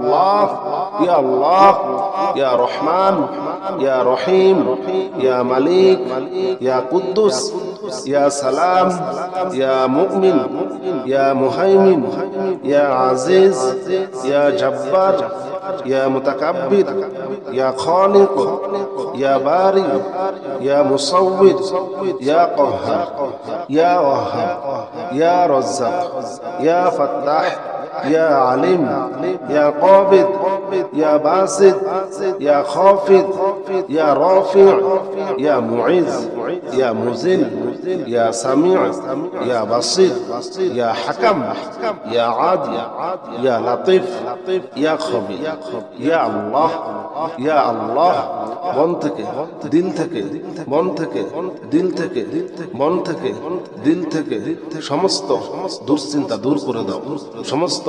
الله يا الله يا رحمن يا رحيم يا مليك يا قدوس يا سلام يا مؤمن يا مهيمن يا عزيز يا جبار يا متكبر يا خالق يا باري يا مصور يا قهار يا وهاب يا رزاق يا فتاح يا عليم يا قابض يا باسط يا خافض يا رافع يا معز يا مذل يا سميع يا بصير يا حكم يا عادل يا لطيف يا خبير يا الله يا الله মন থেকে দিল থেকে মন থেকে দিল থেকে মন থেকে দিল থেকে সমস্ত দুশ্চিন্তা দূর করে দাও, সমস্ত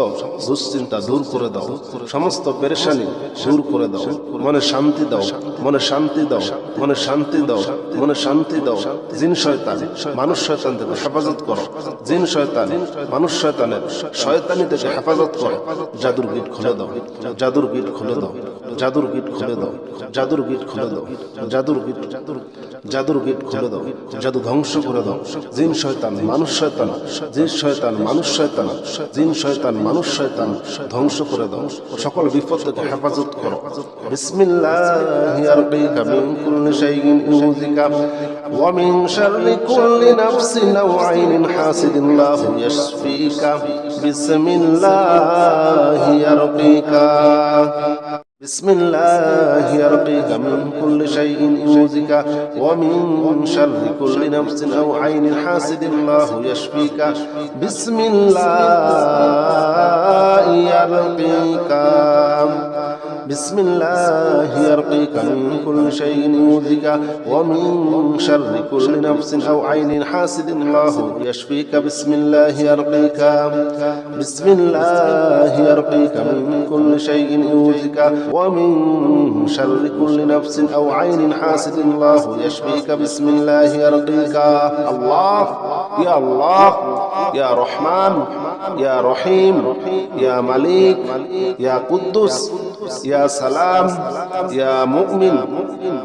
দুশ্চিন্তা দূর করে দাও, সমস্ত পেরেশানি দূর করে দাও, মনে শান্তি দাও, মনে শান্তি দাও, মনে শান্তি দাও, মনে শান্তি দাও। জিন শয়তান মানুষ শয়তান থেকে হেফাজত করো, জিন শয়তান মানুষ শয়তানের শয়তানি থেকে হেফাজত করো। জাদুর গিট খুলে দাও, জাদুর গিট খুলে দাও, জাদুর গিট খুলে দাও, জাদুর গিট খুলে দাও, জাদুর গিট জাদুর গিট খুলে দাও, জাদু ধ্বংস করে দাও। জিন শয়তান মানুষ শয়তান, জিন শয়তান মানুষ শয়তান, জিন শয়তান মানুষ শয়তান ধ্বংস করে দাও। সকল বিপদ থেকে হেফাজত করো। বিসমিল্লাহি আরকিকা মিন কুল্লি শাইইন ইউযিকা ওয়া মিন শাররি কুল্লি নাফসিন আও আইনিন হাসিদিন লাহু ইয়াশফিকা। বিসমিল্লাহি আরকিকা بسم الله يرقيك من كل شيء يؤذيك ومن شر كل نفس أو عين حاسد الله يشفيك. بسم الله يرقيك بسم الله يرقيك من كل شيء يؤذيك ومن شر كل نفس أو عين حاسد الله يشفيك. بسم الله يرقيك بسم الله يرقيك من كل شيء يؤذيك ومن شر كل نفس أو عين حاسد الله يشفيك. بسم الله يرقيك. الله يا الله يا رحمن يا رحيم يا مليك يا قدوس يا سلام يا مؤمن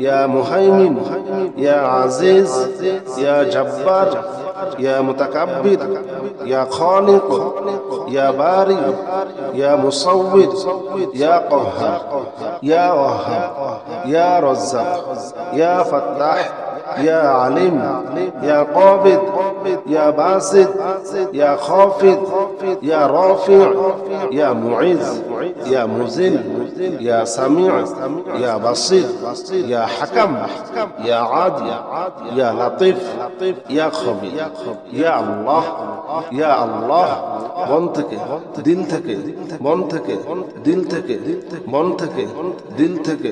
يا مهيمن يا عزيز يا جبار يا متكبر يا خالق يا باري يا مصور يا قهار يا وهاب يا رزاق يا فتاح يا عليم يا قابض يا باسط يا خافض يا رافع يا معز يا مذل يا سميع يا بصير يا حكم يا عادل يا لطيف يا خبير يا الله يا الله মন থেকে দিল থেকে মন থেকে দিল থেকে মন থেকে দিল থেকে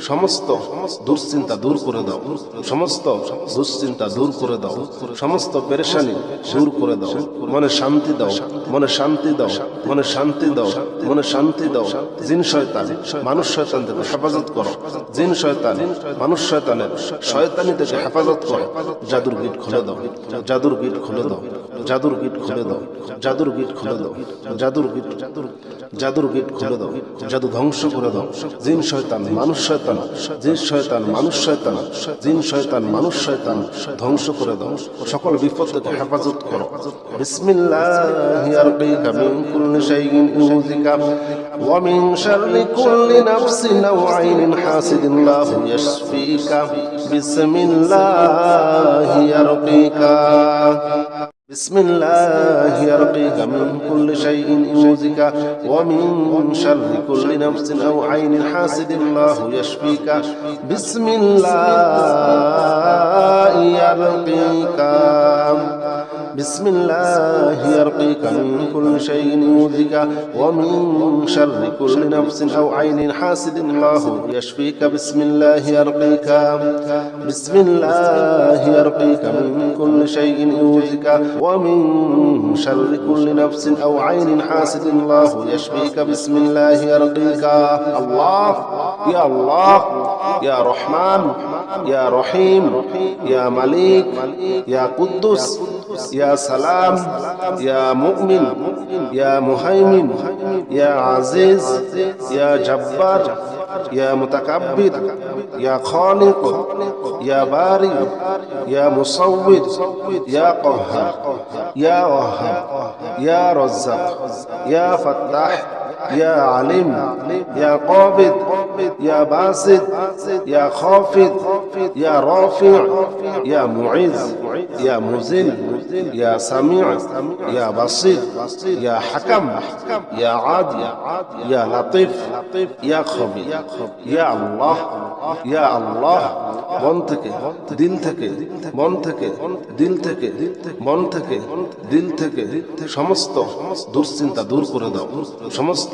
সমস্ত দুশ্চিন্তা দূর করে দাও, সমস্ত দুশ্চিন্তা দূর করে দাও, সমস্ত পেরেশানি দূর করে দাও। মনে শান্তি দাও, মনে শান্তি দাও, মনে শান্তি দাও, মনে শান্তি দাও। জিন শয়তান মানুষ শয়তান থেকে হেফাজত করো, জিন শয়তান মানুষ শয়তানের শয়তানি থেকে হেফাজত করো। জাদুর গিট খুলে দাও, জাদুর গিট খুলে দাও, জাদুর গিট খুলে দাও, জাদুর গিট খুলে দাও, জাদুর গিট জাদুর গিট খুলে দাও, জাদু ধ্বংস করে দাও। জিন শয়তান মানুষ শয়তান, জিন শয়তান মানুষ শয়তান, জিন শয়তান মানুষ শয়তান ধ্বংস করে দাও। সকল বিপদ থেকে হেফাজত করো। বিসমিল্লাহি আরকিকা মিন কুল্লি শাইইন ইউযিকা ওয়া মিন শাররি কুল্লি নাফসিন আও আইনিন হাসিদিন লাহু ইয়াশফিকা। বিসমিল্লাহি আরকিকা بسم الله يرقيك من كل شيء يؤذيك ومن شر كل نفس أو عين حاسد الله يشفيك. بسم الله يرقيك بسم الله يرقيك من كل شيء يؤذيك ومن شر كل نفس أو عين حاسد الله يشفيك. بسم الله يرقيك بسم الله يرقيك من كل شيء يؤذيك ومن شر كل نفس أو عين حاسد الله يشفيك. بسم الله يرقيك. الله يا الله يا رحمن يا رحيم يا مليك يا قدوس يا سلام يا مؤمن يا مهيمن يا عزيز يا جبار يا متكبر يا خالق يا باري يا مصور يا قهار يا وهاب يا رزاق يا فتاح يا عليم يا قابض يا باسط يا خافض يا رافع يا معز يا مذل يا سميع يا بصير يا حكم يا عادل يا لطيف يا خبير يا الله يا الله মন থেকে দিল থেকে মন থেকে দিল থেকে মন থেকে দিল থেকে সমস্ত দুশ্চিন্তা দূর করে দাও সমস্ত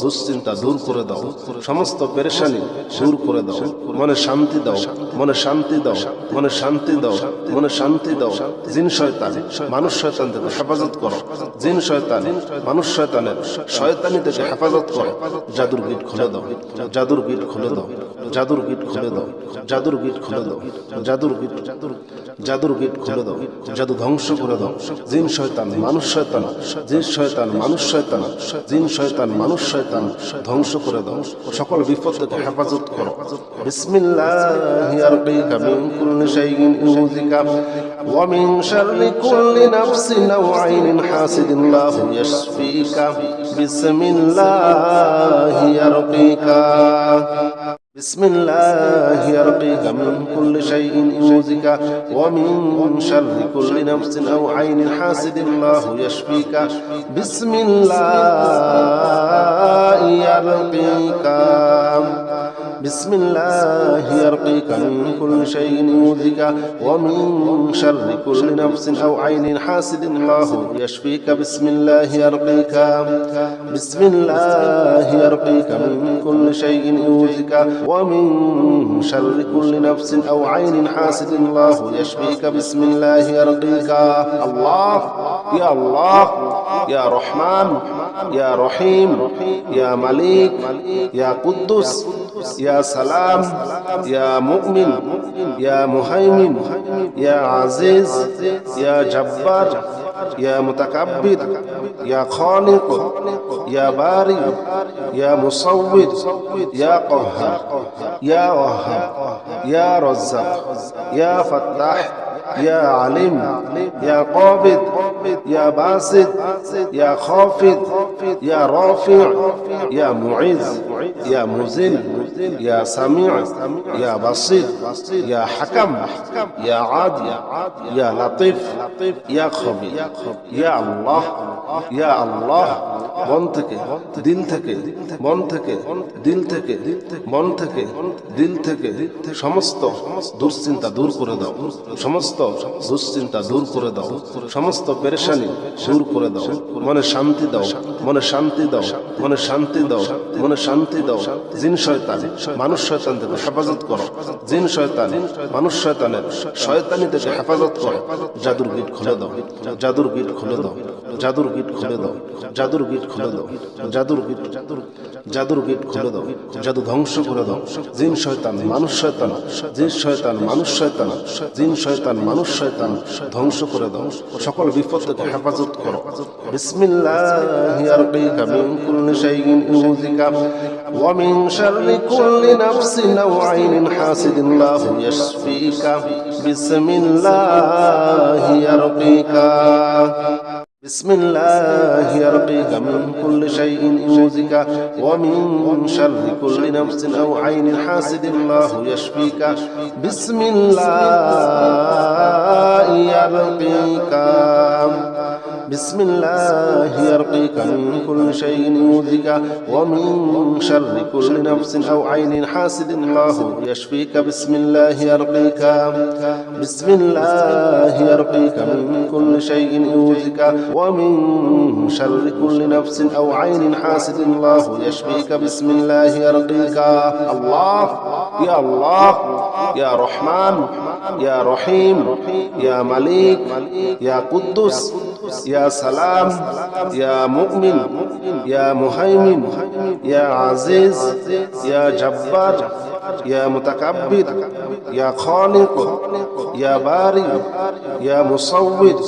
দুশ্চিন্তা দূর করে দাও সমস্ত পেরেশানি দূর করে দাও মনে শান্তি দাও মনে শান্তি দাও মনে শান্তি দাও মনে শান্তি দাও জিন শয়তান মানুষ শয়তান থেকে হেফাজত করো জিন শয়তান মানুষ শয়তানের শয়তানি থেকে হেফাজত করো জাদুর গিট খুলে দাও জাদুর গিট খুলে দাও জাদুর গিট খুলে দাও জাদুর গিট খুলে দাও জাদুর গিট জাদুর গিট খুলে দাও জাদু ধ্বংস করে দাও জিন শয়তান মানুষ শয়তান জিন শয়তান মানুষ শয়তান জিন শয়তান মানুষ শয়তান ধ্বংস করে দাও সকল বিপদ থেকে হেফাজত করো বিসমিল্লাহি আরকিকা মিন কুল্লি শাইইন ইউযিকা ওয়া মিন শাররি কুল্লি নাফসিন আও আইনিন হাসিদিন লাহু ইয়াশফিকা বিসমিল্লাহি আরকিকা بسم الله يرقيك من كل شيء يؤذيك ومن شر كل نفس أو عين حاسد الله يشفيك بسم الله يرقيك بسم الله يرقيك من كل شيء يؤذيك ومن شر كل نفس أو عين حاسد الله يشفيك بسم الله يرقيك بسم الله يرقيك من كل شيء يؤذيك ومن شر كل نفس أو عين حاسد الله يشفيك بسم الله يرقيك الله يا الله يا رحمن يا رحيم يا مليك يا قدوس يا سلام يا مؤمن يا مهيمن يا عزيز يا جبار يا متكبر يا خالق يا باري يا مصور يا قهار يا وهاب يا رزاق يا فتاح يا عليم يا قابض يا باسط يا خافض يا رافع يا معز يا مذل يا سميع يا بصير يا حكم يا عادل يا لطيف يا خبير يا الله يا الله মন থেকে দিল থেকে মন থেকে দিল থেকে মন থেকে দিল থেকে সমস্ত দুশ্চিন্তা দূর করে দাও সমস্ত দুশ্চিন্তা দূর করে দাও সমস্ত পেরেশানি দূর করে দাও মনে শান্তি দাও মনে শান্তি দাও মনে শান্তি দাও মনে শান্তি দাও জিন শয়তান মানুষ শয়তান থেকে হেফাজত করো জিন শয়তান মানুষ শয়তানের শয়তানি থেকে হেফাজত করো জাদুর গিট খুলে দাও জাদুর গিট খুলে দাও জাদুর গিট খুলে দাও জাদুর গিট খুলে দাও জাদুর গিট জাদুর গিট খুলে দাও জাদু ধ্বংস করে দাও জিন শয়তান মানুষ শয়তান জিন শয়তান মানুষ শয়তান জিন শয়তান মানুষ শয়তান ধ্বংস করে দাও সকল বিপদ থেকে হেফাজত করো বিসমিল্লাহি আরকিকা মিন কুল্লি শাইইন ইউযিকা ওয়া মিন শাররি কুল্লি নাফসিন আও আইনিন হাসিদিন লাহু ইয়াশফিকা বিসমিল্লাহি আরকিকা بسم الله يرقيك من كل شيء يؤذيك ومن شر كل نفس أو عين حاسد الله يشفيك بسم الله يرقيك بسم الله يرقيك من كل شيء يؤذيك ومن شر كل نفس أو عين حاسد الله يشفيك بسم الله يرقيك بسم الله يرقيك من كل شيء يؤذيك ومن شر كل نفس أو عين حاسد الله يشفيك بسم الله يرقيك الله يا الله يا رحمن يا رحيم يا مليك يا قدوس يا سلام يا مؤمن يا مهيمن يا عزيز يا جبار يا متكبر يا خالق يا باري يا مصور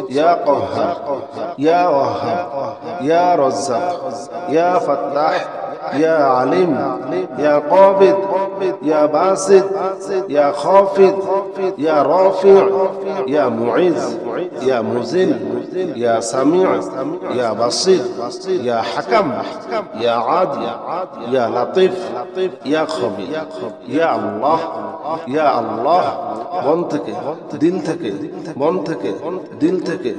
يا قهار يا وهاب يا رزاق يا فتاح يا عليم يا قابض يا باسط يا خافض يا رافع يا معز يا مذل يا سميع يا بصير يا حكم يا عادل يا لطيف يا خبير يا الله يا الله মন থেকে দিল থেকে মন থেকে দিল থেকে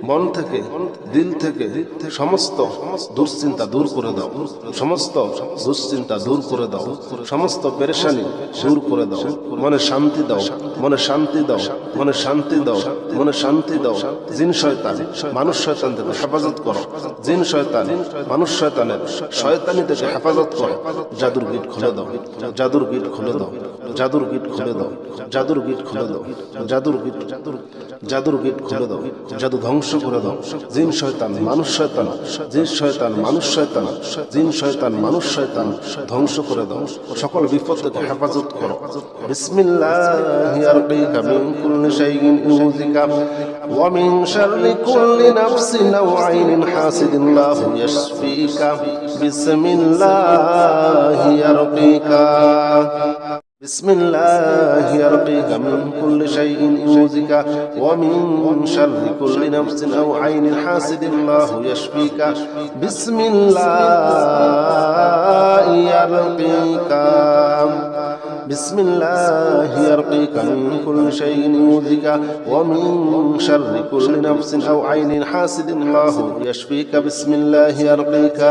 মন থেকে দিল থেকে সমস্ত দুশ্চিন্তা দূর করে দাও সমস্ত দুশ্চিন্তা দূর করে দাও সমস্ত পেরেশানি দূর করে দাও মনে শান্তি দাও মনে শান্তি দাও মনে শান্তি দাও মনে শান্তি দাও জিন শয়তান মানুষ শয়তান থেকে হেফাজত করো জিন শয়তান মানুষ শয়তানের শয়তানি থেকে হেফাজত করো জাদুর গিট খুলে দাও জাদুর গিট খুলে দাও জাদুর গিট খুলে দাও জাদুর গিট খুলে দাও জাদুর গিট জাদুর গিট খুলে দাও জাদু ধ্বংস করে দাও জিন শয়তান মানুষ শয়তান জিন শয়তান মানুষ শয়তান জিন শয়তান মানুষ শয়তান ধ্বংস করে দাও সকল বিপদ থেকে হেফাজত করো বিসমিল্লাহি আরকিকা মিন কুল্লি শাইইন ইউযিকা ওয়া মিন শাররি কুল্লি নাফসিন আও আইনিন হাসিদিন লাহু ইয়াশফিকা বিসমিল্লাহি আরকিকা بسم الله يرقيك من كل شيء يؤذيك ومن شر كل نفس أو عين حاسد الله يشفيك بسم الله يرقيك بسم الله يرقيك من كل شيء يؤذيك ومن شر كل نفس أو عين حاسد الله يشفيك بسم الله يرقيك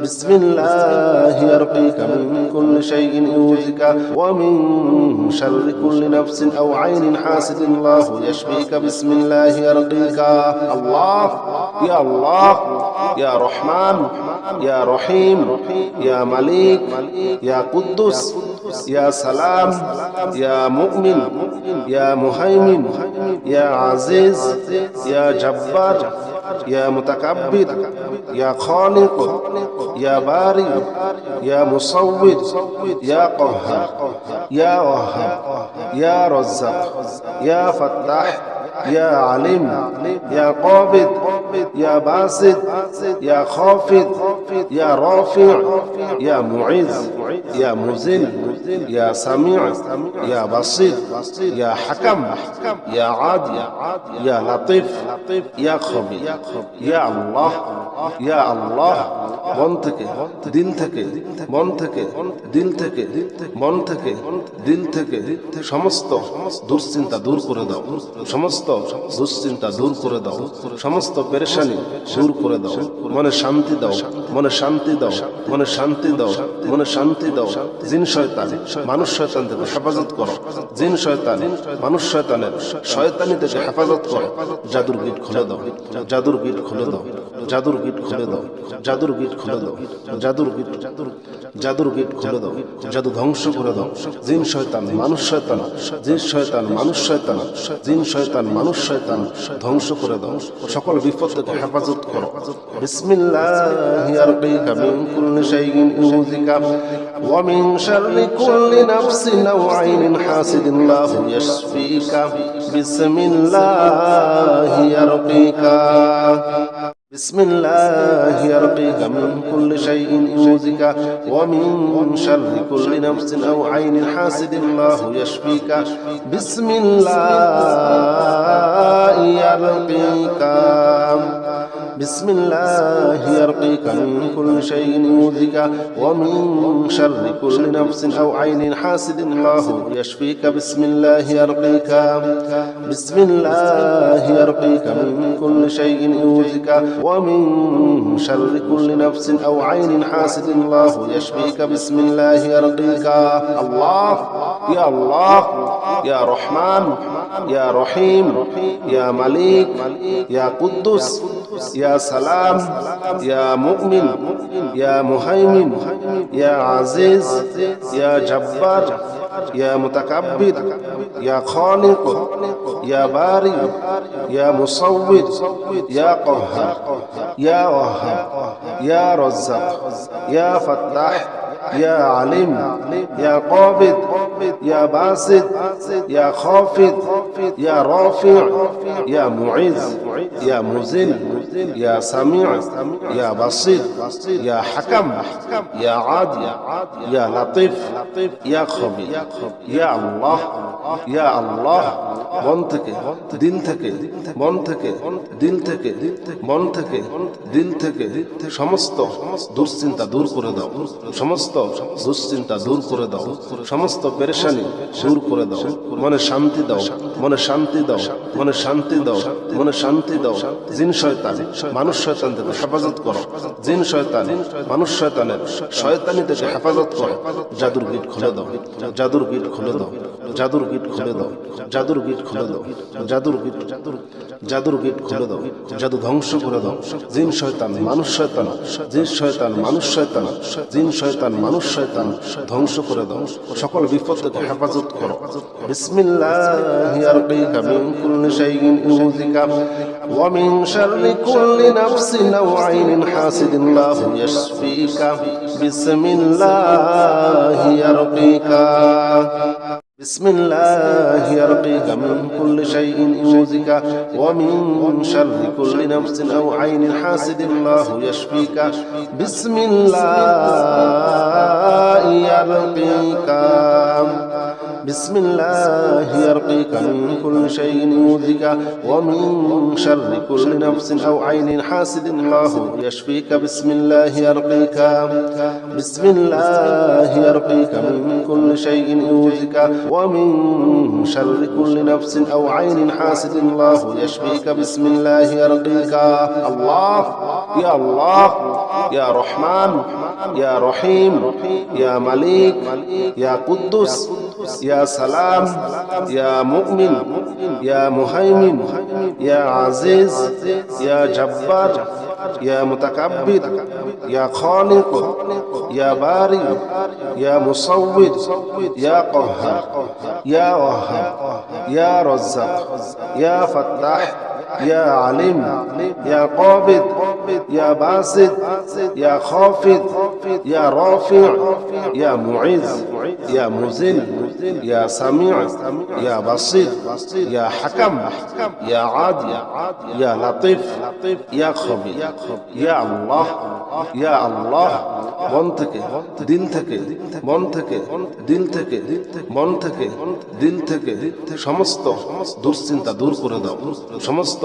بسم الله يرقيك من كل شيء يؤذيك ومن شر كل نفس أو عين حاسد الله يشفيك بسم الله يرقيك الله يا الله يا رحمن يا رحيم يا مليك يا قدوس يا سلام يا مؤمن يا مهيمن يا عزيز يا جبار يا متكبر يا خالق يا باري يا مصور يا قهار يا وهاب يا رزاق يا فتاح يا عليم يا قابض يا باسط يا خافض يا رافع يا معز يا مذل يا سميع يا بصير يا حكم يا عادل يا لطيف يا خبير يا الله يا الله মন থেকে দিল থেকে মন থেকে দিল থেকে মন থেকে দিল থেকে সমস্ত দুশ্চিন্তা দূর করে দাও সমস্ত দুশ্চিন্তা দূর করে দাও সমস্ত পেরেশানি দূর করে দাও মনে শান্তি দাও মনে শান্তি দাও মনে শান্তি দাও মনে শান্তি দাও জিন শয়তান মানুষ শয়তান থেকে হেফাজত করো জিন শয়তান মানুষ শয়তানের শয়তানি থেকে হেফাজত করো জাদুর গিট খুলে দাও জাদুর গিট খুলে দাও জাদুর গিট খুলে দাও জাদুর গিট খুলে দাও জাদুর গিট জাদুর গিট খুলে দাও জাদু ধ্বংস করে দাও জিন শয়তান মানুষ শয়তান জিন শয়তান মানুষ শয়তান জিন শয়তান মানুষ শয়তান ধ্বংস করে দাও সকল বিপদ থেকে হেফাজত করো বিসমিল্লাহি আরকিকা মিন কুল্লি শাইইন ইউযিকা ওয়া মিন শাররি কুল্লি নাফসিন আও আইনিন হাসিদিন লাহু ইয়াশফিকা বিসমিল্লাহি আরকিকা بسم الله يرقيك من كل شيء يؤذيك ومن شر كل نفس أو عين حاسد الله يشفيك بسم الله يرقيك بسم الله يرقيك من كل شيء يؤذيك ومن شر كل نفس أو عين حاسد الله يشفيك بسم الله يرقيك بسم الله يرقيك من كل شيء يؤذيك ومن شر كل نفس أو عين حاسد الله يشفيك بسم الله يرقيك الله يا الله يا رحمن يا رحيم يا مليك يا قدوس يا سلام يا مؤمن يا مهيمن يا عزيز يا جبار يا متكبر يا خالق يا باري يا مصور يا قهار يا وهاب ইয়া রাজ্জাক, ইয়া ফাত্তাহ, ইয়া আলিম, ইয়া কাবিদ, ইয়া বাসিত, ইয়া খাফিদ, ইয়া রাফি', ইয়া মুইজ, ইয়া মুজিল, ইয়া সামি', ইয়া বাসির, ইয়া হাকাম, ইয়া আদিল, ইয়া লাতিফ, ইয়া খবীর। ইয়া আল্লাহ, ইয়া আল্লাহ, মন থেকে, দিল থেকে, মন থেকে, দিল থেকে, মন থেকে, দিল থেকে সমস্ত দুশ্চিন্তা দূর করে দাও, সমস্ত দুশ্চিন্তা দূর করে দাও, সমস্ত পেরেশানি দূর করে দাও, মনে শান্তি দাও, মনে শান্তি দাও, মনে শান্তি দাও, মনে শান্তি দাও। জিন শয়তান, মানুষ শয়তান থেকে হেফাজত করো, জিন শয়তান, মানুষ শয়তানের শয়তানি থেকে হেফাজত করো। জাদুর গিট খুলে দাও, জাদুর গিট খুলে দাও, জাদুর গিট খুলে দাও, জাদুর গিট খুলে দাও, জাদুর গিট, জাদুর গিট খুলে দাও, জাদু ধ্বংস করে দাও। জিন শয়তান, মানুষ শয়তান, জিন শয়তান, মানুষ শয়তান, জিন শয়তান, মানুষ শয়তান ধ্বংস করে দাও। সকল বিপদ থেকে হেফাজত করো। বিসমিল্লাহি আরকিকা মিন কুল্লি শাইইন ইউযিকা ওয়া মিন শাররি কুল্লি নাফসিন আও আইনিন হাসিদিন লাহু ইয়াশফিকা। বিসমিল্লাহি আরকিকা بسم الله يرقيك من كل شيء يؤذيك ومن شر كل نفس أو عين حاسد الله يشفيك. بسم الله يرقيك، بسم الله يرقيك من كل شيء يؤذيك ومن شر كل نفس أو عين حاسد الله يشفيك. بسم الله يرقيك، بسم الله يرقيك من كل شيء يؤذيك ومن شر كل نفس أو عين حاسد الله يشفيك. بسم الله يرقيك. الله يا الله يا رحمن يا رحيم يا مليك يا قدوس يا سلام يا مؤمن يا مهيمن يا عزيز يا جبار يا متكبر يا خالق يا بارئ يا مصور يا قهار يا وهاب يا رزاق يا فتاح يا عليم يا قابض يا باسط يا خافض يا رافع يا معز يا مذل يا سميع يا بصير يا حكم يا عادل يا لطيف يا خبير يا الله يا الله মন থেকে, দিল থেকে, মন থেকে, দিল থেকে, মন থেকে, দিল থেকে সমস্ত দুশ্চিন্তা দূর করে দাও, সমস্ত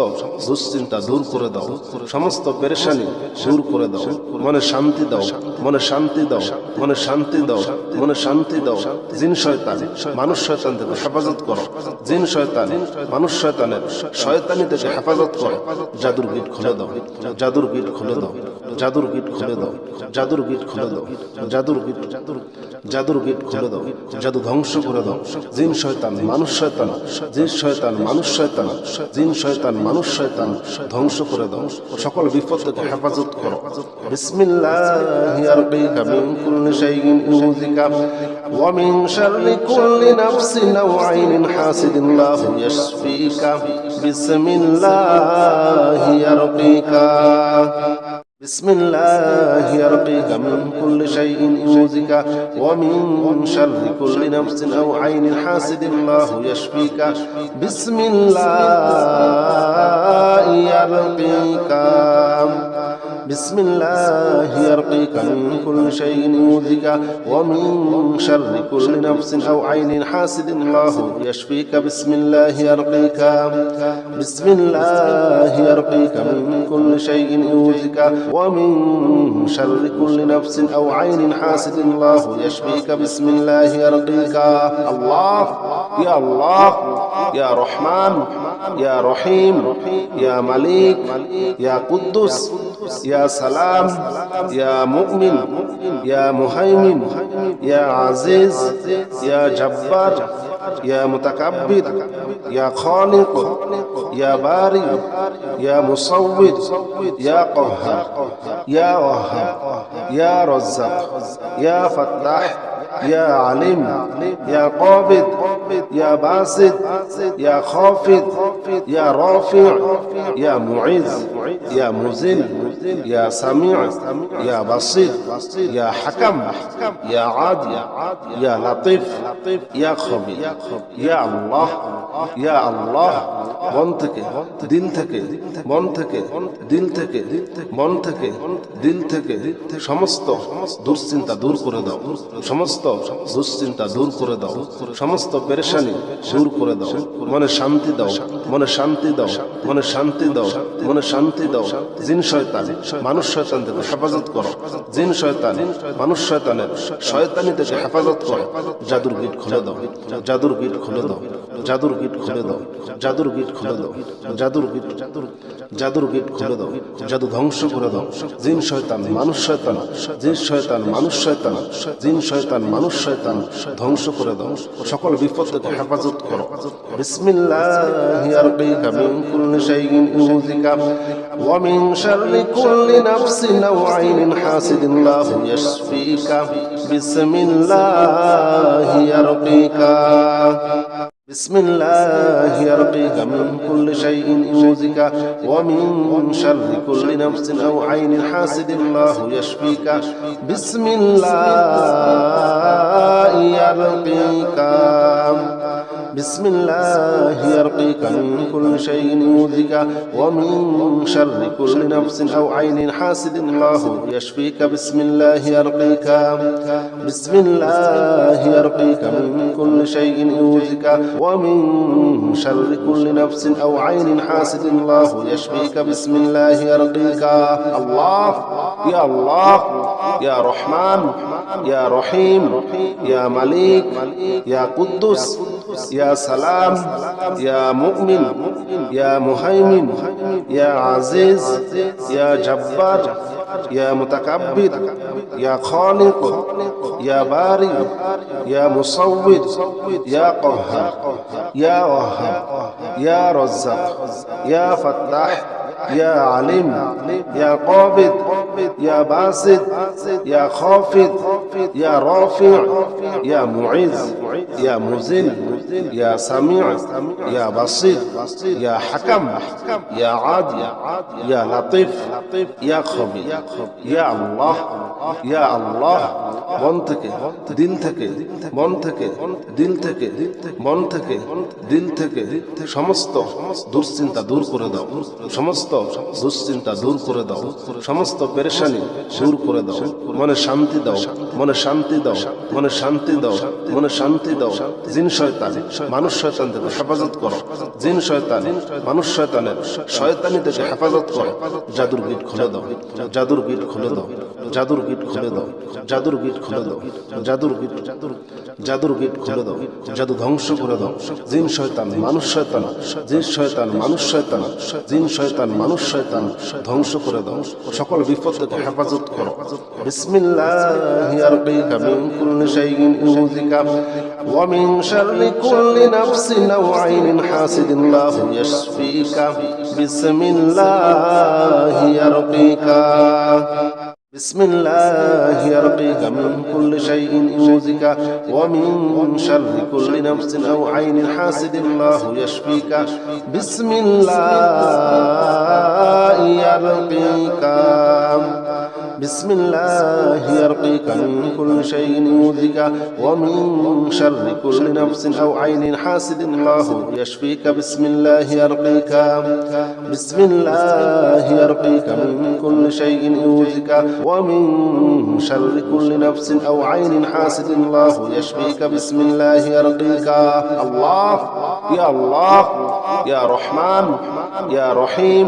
দুশ্চিন্তা দূর করে দাও, সমস্ত পেরেশানি দূর করে দাও। মনে শান্তি দাও, মনে শান্তি দাও, মনে শান্তি দাও, মনে শান্তি দাও। জিন শয়তান, মানুষ শয়তান থেকে হেফাজত করো, জিন শয়তান, মানুষ শয়তানের শয়তানি থেকে হেফাজত করো। জাদুর গিট খুলে দাও, জাদুর গিট খুলে দাও, জাদুর গিট খুলে দাও, জাদুর গিট খুলে দাও, জাদুর গিট, জাদুর গিট খুলে দাও, জাদু ধ্বংস করে দাও। জিন শয়তান, মানুষ শয়তান, জিন শয়তান, মানুষ শয়তান, জিন শয়তান, মানুষ শয়তান ধ্বংস করে দাও। সকল বিপদ থেকে হেফাজত করো। বিসমিল্লাহি আরকিকা মিন কুল্লি শাইইন ইউযিকা ওয়া মিন শাররি কুল্লি নাফসিন আও আইনিন হাসিদিন লাহু ইয়াশফিকা। বিসমিল্লাহি আরকিকা بسم الله يرقيك من كل شيء يؤذيك ومن شر كل نفس أو عين حاسد الله يشفيك. بسم الله يرقيك، بسم الله يرقيك من كل شيء يؤذيك ومن شر كل نفس أو عين حاسد الله يشفيك. بسم الله يرقيك، بسم الله يرقيك من كل شيء يؤذيك ومن شر كل نفس أو عين حاسد الله يشفيك. بسم الله يرقيك. الله يا الله يا رحمن يا رحيم يا مليك يا قدوس يا سلام يا مؤمن يا مهيمن يا عزيز يا جبار يا متكبر يا خالق يا بارئ يا مصور يا قهار يا وهاب يا رزاق يا فتاح يا عليم يا قابض يا باسط يا خافض يا رافع يا معز يا مذل يا سميع يا بصير يا حكم يا عادل يا لطيف يا خبير يا الله يا الله মন থেকে দিল থেকে মন থেকে দিল থেকে মন থেকে দিল থেকে সমস্ত দুশ্চিন্তা দূর করে দাও, সমস্ত দুশ্চিন্তা দূর করে দাও, সমস্ত পেরেশানি দূর করে দাও, মনে শান্তি দাও, মনে শান্তি দাও, মনে শান্তি দাও, মনে শান্তি দাও। জিন শয়তান মানুষ শয়তান থেকে হেফাজত করো, জিন শয়তান মানুষ শয়তানের শয়তানি থেকে হেফাজত করো। জাদুর গিট খুলে দাও, জাদুর গিট খুলে দাও, জাদুর গিট খুলে দাও, জাদুর গিট খুলে দাও, জাদুর গিট জাদুর গিট খুলে দাও, জাদু ধ্বংস করে দাও। জিন শয়তান মানুষ শয়তান, জিন শয়তান মানুষ শয়তান, জিন শয়তান মানুষ শয়তান ধ্বংস করে দাও। সকল বিপদ থেকে হেফাজত করো। বিসমিল্লাহি আরকিকা মিন কুল্লি শাইইন ইউযিকা ওয়া মিন শাররি কুল্লি নাফসিন আও আইনিন হাসিদিন লাহু ইয়াশফিকা। বিসমিল্লাহি আরকিকা بسم الله يرقيك من كل شيء يؤذيك ومن شر كل نفس أو عين حاسد الله يشفيك. بسم الله يرقيك بسم الله يرقيك من كل شيء يؤذيك ومن شر كل نفس أو عين حاسد الله يشفيك. بسم الله يرقيك بسم الله يرقيك من كل شيء يؤذيك ومن شر كل نفس أو عين حاسد الله يشفيك. بسم الله يرقيك. الله يا الله يا رحمن يا رحيم يا مليك يا قدوس يا سلام يا مؤمن يا مهيمن يا عزيز يا جبار يا متكبر يا خالق يا بارئ يا مصور يا قهار يا وهاب يا رزاق يا فتاح يا عليم يا قابض يا باسط يا خافض يا رافع يا معز يا مذل يا سميع يا بصير يا حكم يا عادل يا لطيف يا خبير يا الله يا الله মন থেকে দিল থেকে মন থেকে দিল থেকে মন থেকে দিল থেকে সমস্ত দুশ্চিন্তা দূর করে দাও, সমস্ত দুশ্চিন্তা দূর করে দাও, সমস্ত পেরেশানি দূর করে দাও। মনে শান্তি দাও, মনে শান্তি দাও, মনে শান্তি দাও, মনে শান্তি দাও। জিন শয়তান মানুষ শয়তান থেকে হেফাজত করো, জিন শয়তান মানুষ শয়তানের শয়তানি থেকে হেফাজত করো। জাদুর গিট খুলে দাও, জাদুর গিট খুলে দাও, জাদুর গিট খুলে দাও, জাদুর গিট খুলে দাও, জাদুর গিট জাদুর গিট খুলে দাও, জাদু ধ্বংস করে দাও। জিন শয়তান মানুষ শয়তান, জিন শয়তান মানুষ শয়তান, জিন শয়তান মানুষ শয়তান ধ্বংস করে দাও। সকল বিপদ থেকে হেফাজত করো। বিসমিল্লাহি আরকিকা মিন কুল্লি শাইইন ইউযিকা ওয়া মিন শাররি কুল্লি নাফসিন আও আইনিন হাসিদিন লাহু ইয়াশফিকা। বিসমিল্লাহি আরকিকা بسم الله يرقيك من كل شيء يؤذيك ومن شر كل نفس أو عين حاسد الله يشفيك. بسم الله يرقيك بسم الله يرقيك من كل شيء يؤذيك ومن شر كل نفس أو عين حاسد الله يشفيك. بسم الله يرقيك بسم الله يرقيك من كل شيء يؤذيك ومن شر كل نفس أو عين حاسد الله يشفيك. بسم الله يرقيك. الله يا الله يا رحمن يا رحيم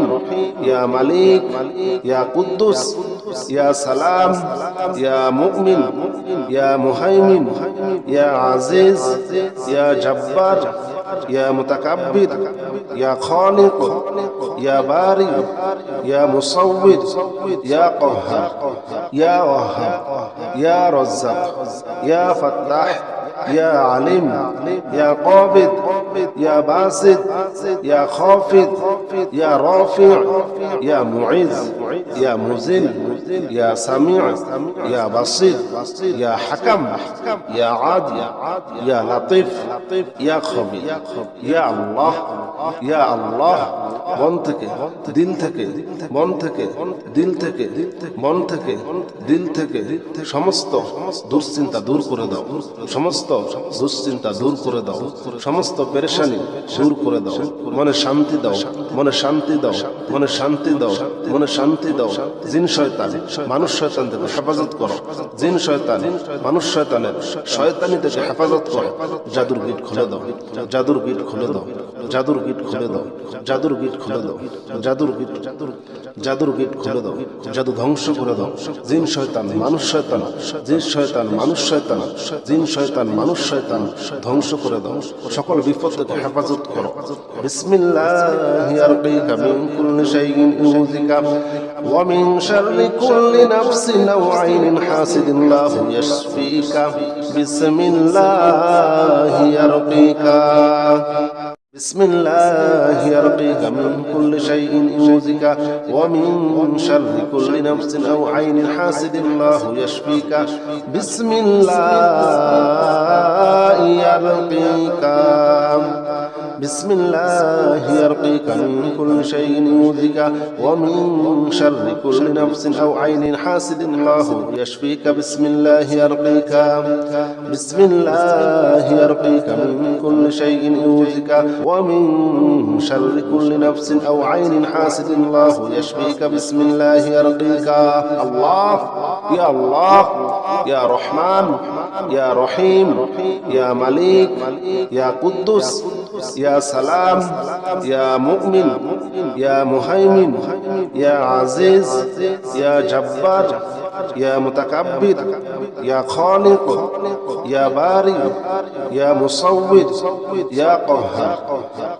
يا مليك يا قدوس يا سلام يا مؤمن يا مهيمن يا عزيز يا جبار يا متكبر يا خالق يا بارئ يا مصور يا قهار يا وهاب يا رزاق يا فتاح يا عليم يا قابض يا باسط يا خافض يا رافع يا معز يا مذل ইয়া সামিউ ইয়া বাসির ইয়া হাকাম ইয়া আদিল ইয়া লাতিফ ইয়া খবীর ইয়া আল্লাহ ইয়া আল্লাহ। মন থেকে, দিল থেকে, মন থেকে, দিল থেকে, মন থেকে, দিল থেকে সমস্ত দুশ্চিন্তা দূর করে দাও, সমস্ত দুশ্চিন্তা দূর করে দাও, সমস্ত পেরেশানি দূর করে দাও। মনে শান্তি দাও, মনে শান্তি দাও, মনে শান্তি দাও, মনে শান্তি দাও। জিন শয়তান মানুষ শয়তান থেকে হেফাজত করো, জিন শয়তান মানুষ শয়তানের শয়তানি থেকে হেফাজত করো। জাদুর গিট খুলে দাও, জাদুর গিট খুলে দাও, জাদুর গিট খুলে দাও, জাদুর গিট খুলে দাও, জাদুর গিট, জাদুর গিট খুলে দাও, জাদু ধ্বংস করে দাও। জিন শয়তান মানুষ শয়তান, জিন শয়তান মানুষ শয়তান, জিন শয়তান মানুষ শয়তান ধ্বংস করে দাও। সকল বিপদ থেকে হেফাজত করো। বিসমিল্লাহি আরকিকা মিন কুল্লি শাইইন ইউযিকা ওয়া মিন শাররি কুল্লি নাফসিন আও আইনিন হাসিদিন লাহু ইয়াশফিকা। বিসমিল্লাহি আরকিকা بسم الله يرقيك من كل شيء يؤذيك ومن شر كل نفس أو عين حاسد الله يشفيك. بسم الله يرقيك بسم الله يرقيك من كل شيء يؤذيك ومن شر كل نفس أو عين حاسد الله يشفيك. بسم الله يرقيك بسم الله يرقيك من كل شيء يؤذيك ومن شر كل نفس أو عين حاسد الله يشفيك. بسم الله يرقيك. الله يا الله يا رحمن يا رحيم يا مليك يا قدوس يا سلام يا مؤمن يا مهيمن يا عزيز يا جبار يا متكبر يا خالق يا باري يا مصور يا قهار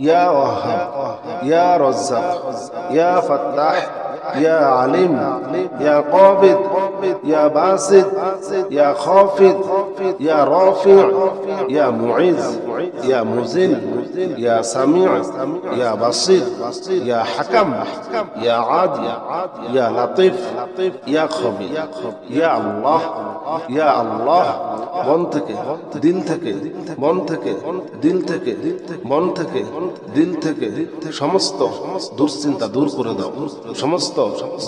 يا وهاب يا رزاق يا فتاح يا عليم يا قابض يا باسط يا خافض يا رافع يا معز يا مذل يا سميع يا بصير يا حكم يا عادل يا لطيف يا خبير يا الله يا الله। মন থেকে, দিল থেকে, মন থেকে, দিল থেকে, মন থেকে, দিল থেকে সমস্ত দুশ্চিন্তা দূর করে দাও, সমস্ত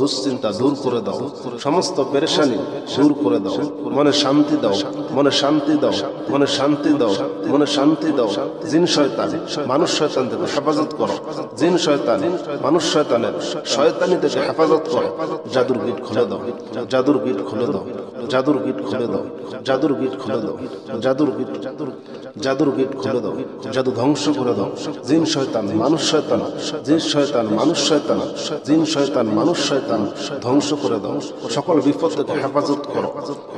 দুশ্চিন্তা দূর করে দাও, সমস্ত পেরেশানি দূর করে দাও। মনে শান্তি দাও, মনে শান্তি দাও, মনে শান্তি দাও, মনে শান্তি দাও। জিন শয়তান মানুষ শয়তান থেকে হেফাজত করো, জিন শয়তান মানুষ শয়তানের শয়তানি থেকে হেফাজত করো। জাদুর গিট খুলে দাও, জাদুর গিট খুলে দাও, জাদুর গিট খুলে দাও, জাদুর গিট খুলে দাও, জাদুর গিট, জাদুর গিট খুলে দাও। জাদু ধ্বংস করে দাও। জিন শয়তান মানুষ শয়তান, জিন শয়তান মানুষ শয়তান, জিন শয়তান মানুষ শয়তান ধ্বংস করে দাও। সকল বিপদ থেকে হেফাজত করো।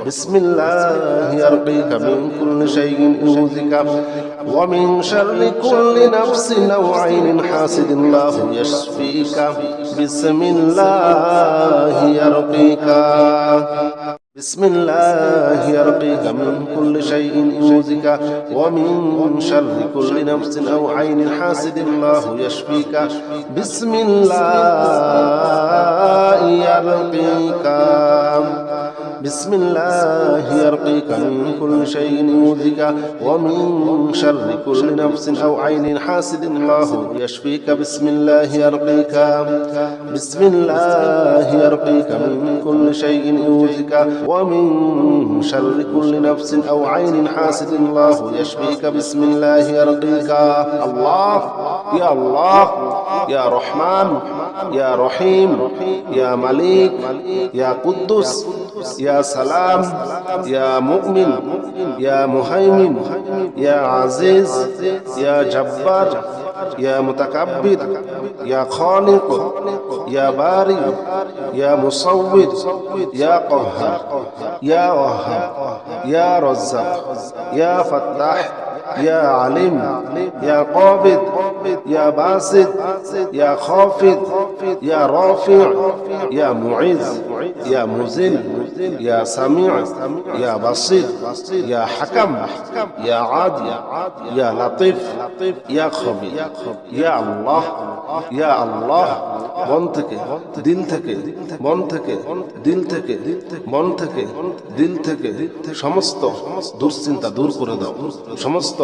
বিসমিল্লাহি আরকিকা মিন কুল্লি শাইইন ইউযিকা ওয়া মিন শাররি কুল্লি নাফসিন আও আইনিন হাসিদিন লাহু ইয়াশফিকা। বিসমিল্লাহি আরকিকা بسم الله يرقيك من كل شيء يؤذيك ومن شر كل نفس أو عين حاسد الله يشفيك. بسم الله يرقيك بسم الله يرقيك من كل شيء يؤذيك ومن شر كل نفس أو عين حاسد الله يشفيك. بسم الله يرقيك بسم الله يرقيك من كل شيء يؤذيك ومن شر كل نفس أو عين حاسد الله يشفيك. بسم الله يرقيك. الله يا الله يا رحمن يا رحيم يا مليك يا قدوس يا سلام يا مؤمن يا مهيمن يا عزيز يا جبار يا متكبر يا خالق يا باري يا مصور يا قهار يا وهاب يا رزاق يا فتاح يا عليم يا قابض يا باسط يا خافض يا رافع يا معز يا مذل يا سميع يا بصير يا حكم يا عادل يا لطيف يا خبير يا الله يا الله মন থেকে দিল থেকে মন থেকে দিল থেকে মন থেকে দিল থেকে সমস্ত দুশ্চিন্তা দূর করে দাও, সমস্ত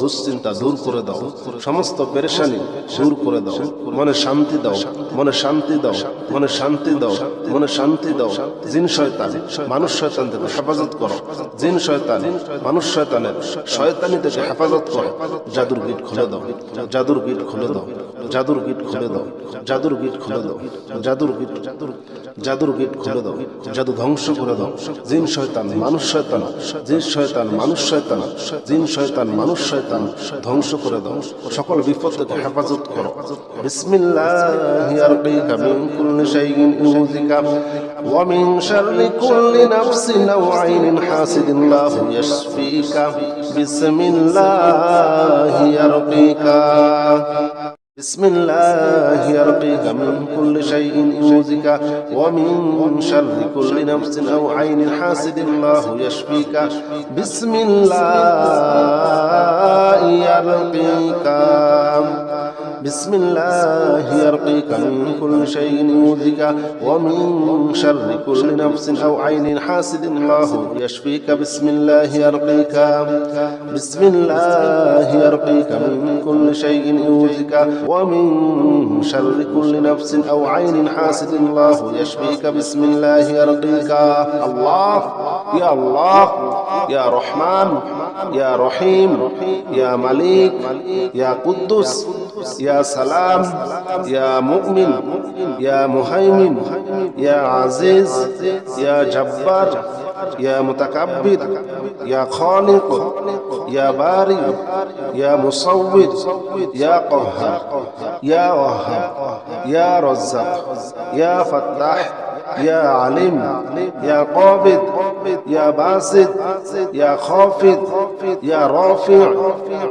দুশ্চিন্তা দূর করে দাও, সমস্ত পেরেশানি দূর করে দাও, মনে শান্তি দাও, মনে শান্তি দাও, মনে শান্তি দাও, মনে শান্তি দাও। জিন শয়তান মানুষ শয়তান থেকে হেফাজত করো, জিন শয়তান মানুষ শয়তানের শয়তানি থেকে হেফাজত করো। জাদুর গিট খুলে দাও, জাদুর গিট খুলে দাও, জাদুর গিট খুলে দাও, জাদুর গিট খুলে দাও, জাদুর গিট জাদুর গিট খুলে দাও, জাদু ধ্বংস করে দাও। জিন শয়তান মানুষ শয়তান, জিন শয়তান মানুষ শয়তান, জিন শয়তান মানুষ শয়তান ধ্বংস করে দাও। সকল বিপদ থেকে হেফাজত করো। বিসমিল্লাহি আরকিকা মিন কুল্লি শাইইন ইউযিকা ওয়া মিন শাররি কুল্লি নাফসিন আও আইনিন হাসিদিন লাহু ইয়াশফিকা বিসমিল্লাহি আরকিকা بسم الله يرقيك من كل شيء يؤذيك ومن شر كل نفس أو عين حاسد الله يشفيك بسم الله يرقيك بسم الله يرقيك من كل شيء يؤذيك ومن شر كل نفس أو عين حاسد الله يشفيك بسم الله يرقيك بسم الله يرقيك من كل شيء يؤذيك ومن شر كل نفس أو عين حاسد الله يشفيك بسم الله يرقيك الله يا الله يا رحمن يا رحيم يا مليك يا قدوس يا سلام يا مؤمن يا مهيمن يا عزيز يا جبار يا متكبر يا خالق يا بارئ يا مصور يا قهار يا وهاب يا رزاق يا فتاح يا عليم يا قابض يا باسط يا خافض يا رافع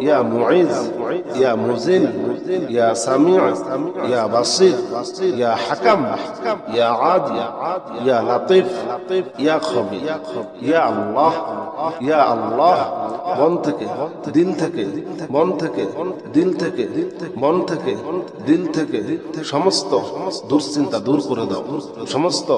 يا معز يا مذل يا سميع يا بصير يا حكم يا عادل يا لطيف يا خبير يا الله يا الله মন থেকে দিল থেকে মন থেকে দিল থেকে মন থেকে দিল থেকে সমস্ত দুশ্চিন্তা দূর করে দাও, সমস্ত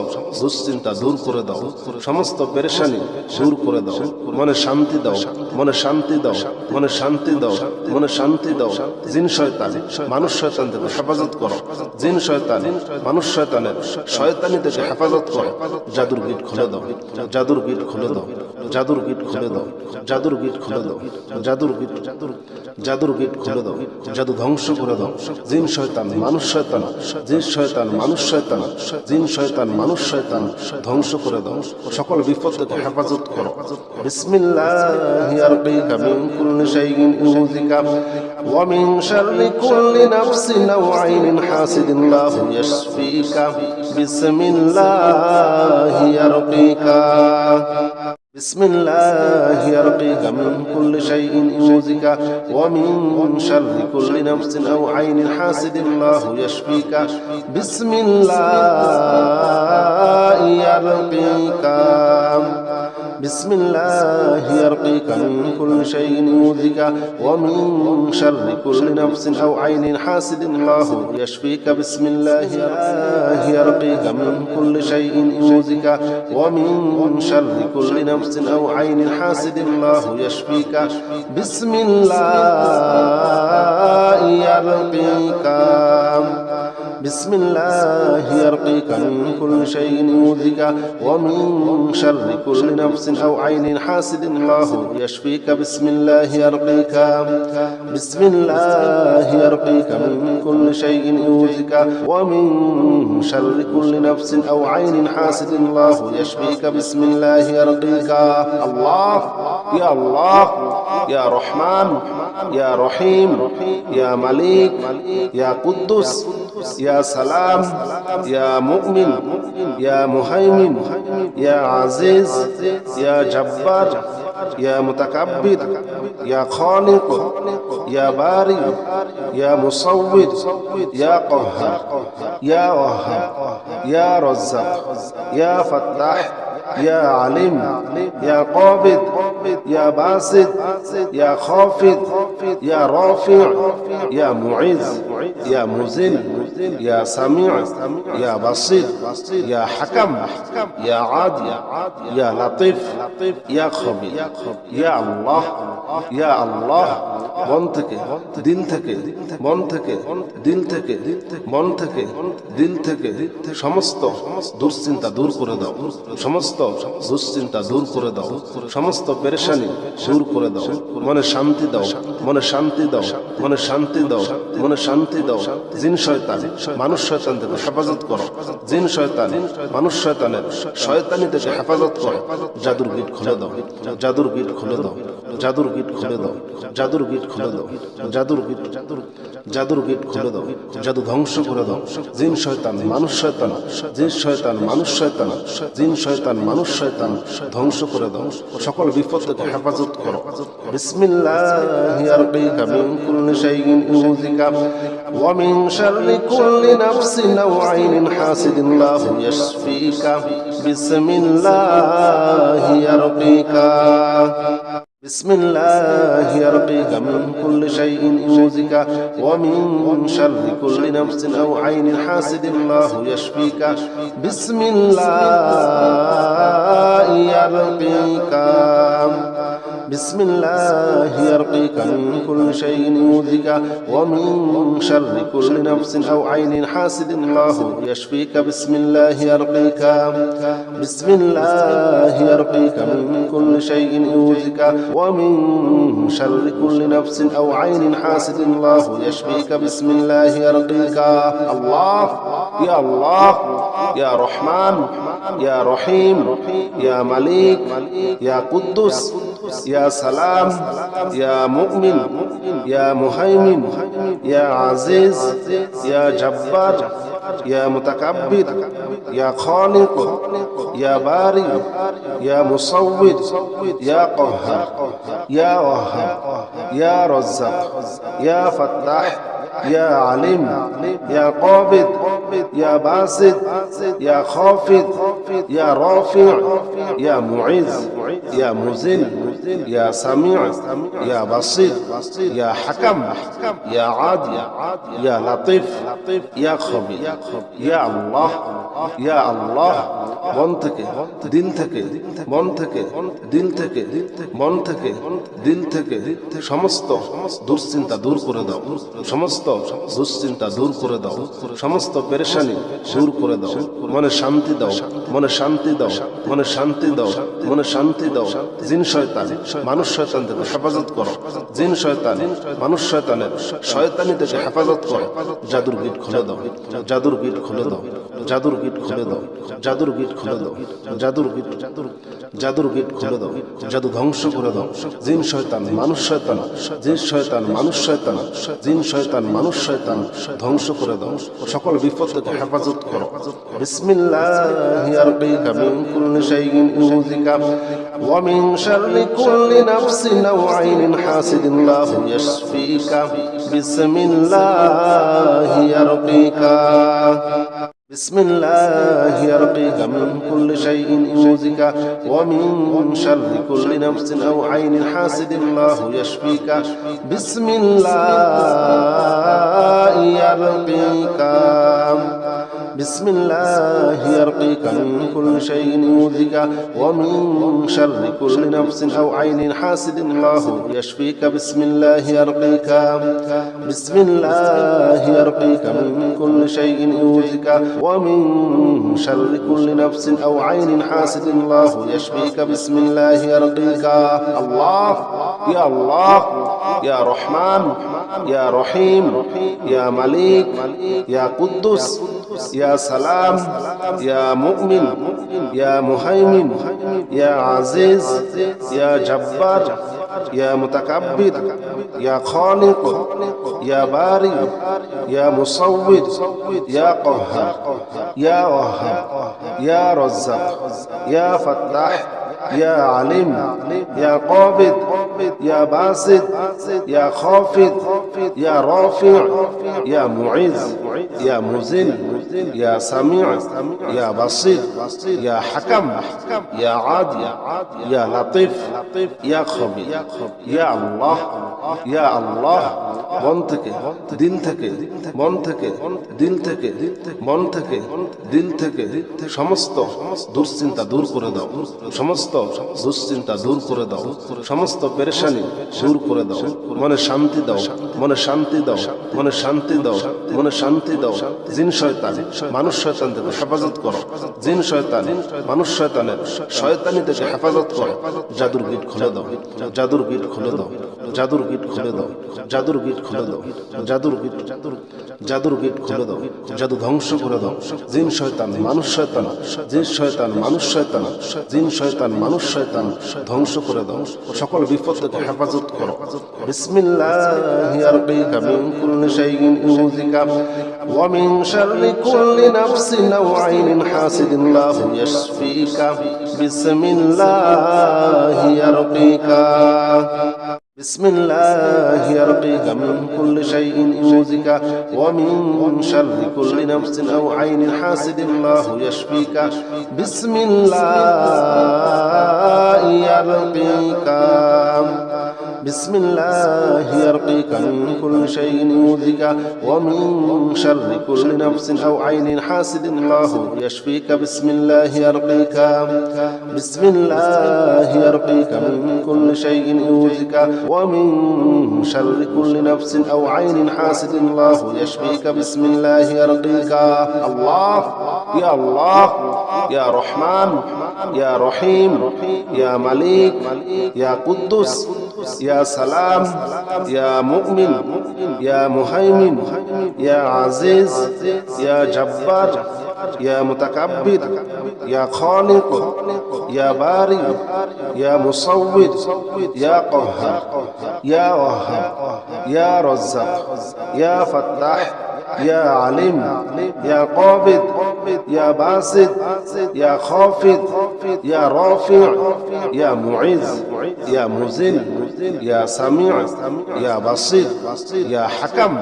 দুশ্চিন্তা দূর করে দাও, সমস্ত পেরেশানি দূর করে দাও, মনে শান্তি দাও, মনে শান্তি দাও, মনে শান্তি দাও, মনে শান্তি দাও। জিন শয়তান মানুষ শয়তান থেকে হেফাজত করো, জিন শয়তান মানুষ শয়তানের শয়তানি থেকে হেফাজত করো। জাদুর গিট খুলে দাও, জাদুর গিট খুলে দাও, জাদুর গিট খুলে দাও, জাদুর গিট খুলে দাও, জাদুর গিট জাদুর গিট খুলে দাও, জাদু ধ্বংস করে দাও। জিন শয়তান মানুষ শয়তান, জিন শয়তান মানুষ শয়তান, জিন শয়তান মানুষ শয়তান ধ্বংস করে দাও। সকল বিপদ থেকে হেফাজত করো। বিসমিল্লাহি আরকিকা মিন কুল্লি শাইইন ইউযিকা ওয়া মিন শাররি কুল্লি নাফসিন আও আইনিন হাসিদিন লাহু ইয়াশফিকা বিসমিল্লাহি আরকিকা بسم الله يرقيك من كل شيء يؤذيك ومن شر كل نفس أو عين حاسد الله يشفيك بسم الله يرقيك بسم الله يرقيك من كل شيء يؤذيك ومن شر كل نفس أو عين حاسد الله يشفيك بسم الله يرقيك من كل شيء يؤذيك ومن شر كل نفس أو عين حاسد الله يشفيك بسم الله يرقيك بسم الله يرقيك من كل شيء يؤذيك ومن شر كل نفس أو عين حاسد الله يشفيك بسم الله يرقيك بسم الله يرقيك من كل شيء يؤذيك ومن شر كل نفس أو عين حاسد الله يشفيك بسم الله يرقيك الله يا الله يا رحمن يا رحيم يا مليك يا قدوس يا سلام يا مؤمن يا مهيمن يا عزيز يا جبار يا متكبر يا خالق يا بارئ يا مصور يا قهار يا وهاب يا رزاق يا فتاح يا عليم يا قابض يا باسط يا خافض يا رافع يا معز يا مذل يا سميع يا بصير يا حكم يا عادل يا لطيف يا خبير يا الله يا الله মন থেকে দিল থেকে মন থেকে দিল থেকে মন থেকে দিল থেকে সমস্ত দুশ্চিন্তা দূর করে দাও, সমস্ত দুশ্চিন্তা দূর করে দাও, সমস্ত পেরেশানি দূর করে দাও, মনে শান্তি দাও, মনে শান্তি দাও, মনে শান্তি দাও, মনে শান্তি দাও। জিন শয়তান মানুষ শয়তান থেকে হেফাজত করো, জিন শয়তান মানুষ শয়তানের শয়তানি থেকে হেফাজত করো। জাদুর গিট খুলে দাও, জাদুর গিট খুলে দাও, জাদুর গিট খুলে দাও, জাদুর গিট খুলে দাও, জাদুর গিট জাদুর গিট খুলে দাও, জাদু ধ্বংস করে দাও। জিন শয়তান মানুষ শয়তান, জিন শয়তান মানুষ শয়তান, জিন শয়তান মানুষ শয়তান ধ্বংস করে দাও। সকল বিপদ থেকে হেফাজত করো। বিসমিল্লাহি আরকিকা মিন কুল্লি শাইইন ইউযিকা ওয়া মিন শাররি কুল্লি নাফসিন আও আইনিন হাসিদিন লাহু ইয়াশফিকা বিসমিল্লাহি আরকিকা بسم الله يرقيك من كل شيء يؤذيك ومن شر كل نفس أو عين حاسد الله يشفيك بسم الله يرقيك بسم الله يرقيك من كل شيء يؤذيك ومن شر كل نفس أو عين حاسد الله يشفيك بسم الله يرقيك بسم الله يرقيك من كل شيء يؤذيك ومن شر كل نفس أو عين حاسد الله يشفيك بسم الله يرقيك الله يا الله يا رحمن يا رحيم يا مليك يا قدوس يا سلام يا مؤمن يا مهيمن يا عزيز يا جبار يا متكبر يا خالق يا باري يا مصور يا قهار يا وهاب يا رزاق يا فتاح يا عليم يا قابض يا باسط يا خافض يا رافع يا معز يا مذل يا سميع يا بصير يا حكم يا عادل يا لطيف يا خبير يا الله يا الله মন থেকে দিল থেকে মন থেকে দিল থেকে মন থেকে দিল থেকে সমস্ত দুশ্চিন্তা দূর করে দাও, সমস্ত দুশ্চিন্তা দূর করে দাও, সমস্ত পেরেশানি দূর করে দাও। মনে শান্তি দাও, মনে শান্তি দাও, মনে শান্তি দাও, মনে শান্তি দাও। জিন শয়তান মানুষ শয়তান থেকে হেফাজত করো, জিন শয়তান মানুষ শয়তানের শয়তানি থেকে হেফাজত করো। জাদুর গিট খুলে দাও, জাদুর গিট খুলে দাও, জাদুর গিট খুলে দাও, জাদুর গিট খুলে দাও, জাদুর গিট জাদুর গিট খুলে দাও, জাদু ধ্বংস করে দাও। জিন শয়তান মানুষ শয়তান, জিন শয়তান মানুষ শয়তান, জিন শয়তান মানুষ শয়তান ধ্বংস করে দাও। সকল বিপদ থেকে হেফাজত করো। বিসমিল্লাহি আরকিকা মিন কুল্লি শাইইন ইউযিকা ওয়া মিন শাররি কুল্লি নাফসিন আও আইনিন হাসিদিন লাহু ইয়াশফিকা বিসমিল্লাহি আরকিকা بسم الله يرقيك من كل شيء يؤذيك ومن شر كل نفس أو عين حاسد الله يشفيك بسم الله يرقيك بسم الله يرقيك من كل شيء يؤذيك ومن شر كل نفس أو عين حاسد الله يشفيك بسم الله يرقيك بسم الله يرقيك من كل شيء يؤذيك ومن شر كل نفس أو عين حاسد الله يشفيك بسم الله يرقيك الله يا الله يا رحمن يا رحيم يا مليك يا قدوس يا سلام يا مؤمن يا مهيمن يا عزيز يا جبار يا متكبر يا خالق يا باري يا مصور يا قهار يا وهاب يا رزاق يا فتاح يا عليم يا قابض يا باسط يا خافض يا رافع يا معز يا مذل ইয়া সামিউ ইয়া বাসির ইয়া হাকাম ইয়া আদিল ইয়া লাতিফ ইয়া খবীর ইয়া আল্লাহ ইয়া আল্লাহ। মন থেকে, দিল থেকে, মন থেকে, দিল থেকে, মন থেকে, দিল থেকে সমস্ত দুশ্চিন্তা দূর করে দাও, সমস্ত দুশ্চিন্তা দূর করে দাও, সমস্ত পেরেশানি দূর করে দাও। মনে শান্তি দাও, মনে শান্তি দাও, মনে শান্তি দাও, মনে শান্তি দাও। জিন শয়তান মানুষ শয়তান থেকে হেফাজত করো, জিন শয়তান মানুষ শয়তানের শয়তানি থেকে হেফাজত করো। জাদুর গিট খুলে দাও, জাদুর গিট খুলে দাও, জাদুর গিট খুলে দাও, জাদুর গিট খুলে দাও, জাদুর গিট, জাদুর গিট খুলে দাও, জাদু ধ্বংস করে দাও। জিন শয়তান মানুষ শয়তান, জিন শয়তান মানুষ শয়তান, জিন শয়তান মানুষ শয়তান ধ্বংস করে দাও। সকল বিপদ থেকে হেফাজত করো। বিসমিল্লাহি আরকিকা মিন কুল্লি শাইইন ইউযিকা ওয়া মিন শাররি কুল্লি নাফসিন আও আইনিন হাসিদিন লাহু ইয়াশফিকা। বিসমিল্লাহি আরকিকা بسم الله يرقيك من كل شيء يؤذيك ومن شر كل نفس أو عين حاسد الله يشفيك. بسم الله يرقيك بسم الله يرقيك من كل شيء يؤذيك ومن شر كل نفس أو عين حاسد الله يشفيك. بسم الله يرقيك بسم الله يرقيك من كل شيء يؤذيك ومن شر كل نفس أو عين حاسد الله يشفيك. بسم الله يرقيك. الله يا الله يا رحمن يا رحيم يا مليك يا قدوس يا سلام يا مؤمن يا مهيمن يا عزيز يا جبار يا متكبر يا خالق يا باري يا مصور يا قهار يا وهاب يا رزاق يا فتاح يا عليم يا قابض يا باسط يا خافض يا رافع يا معز يا مذل يا سميع يا بصير يا حكم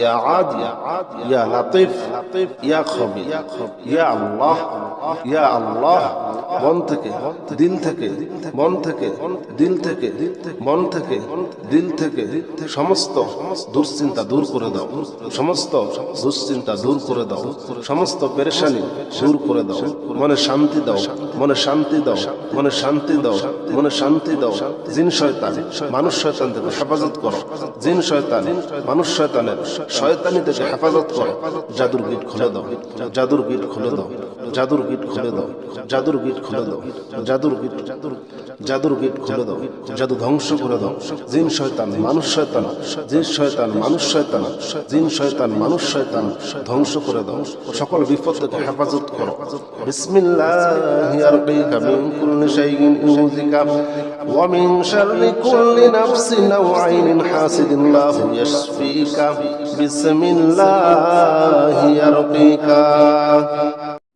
يا عادل يا لطيف يا خبير يا الله يا الله। মন থেকে, দিল থেকে, মন থেকে, দিল থেকে, মন থেকে, দিল থেকে সমস্ত দুশ্চিন্তা দূর করে দাও, সমস্ত দুশ্চিন্তা দূর করে দাও, সমস্ত পেরেশানি দূর করে দাও। মনে শান্তি দাও, মনে শান্তি দাও, মনে শান্তি দাও, মনে শান্তি দাও। জিন শয়তান মানুষ শয়তান থেকে হেফাজত করো, জিন শয়তান মানুষ শয়তানের শয়তানি থেকে হেফাজত করো। জাদুর গিট খুলে দাও, জাদুর গিট খুলে দাও, জাদুর গিট খুলে দাও, জাদুর গিট খুলে দাও, জাদুর গিট, জাদুর গিট খুলে দাও, জাদু ধ্বংস করে দাও। জিন শয়তান মানুষ শয়তান, জিন শয়তান মানুষ শয়তান, জিন শয়তান মানুষ শয়তান ধ্বংস করে দাও। সকল বিপদ থেকে হেফাজত করো। বিসমিল্লাহি আরকিকা মিন কুল্লি শাইইন ইউযিকা ওয়া মিন শাররি কুল্লি নাফসিন আও আইনিন হাসিদিন লাহু ইয়াশফিকা। বিসমিল্লাহি আরকিকা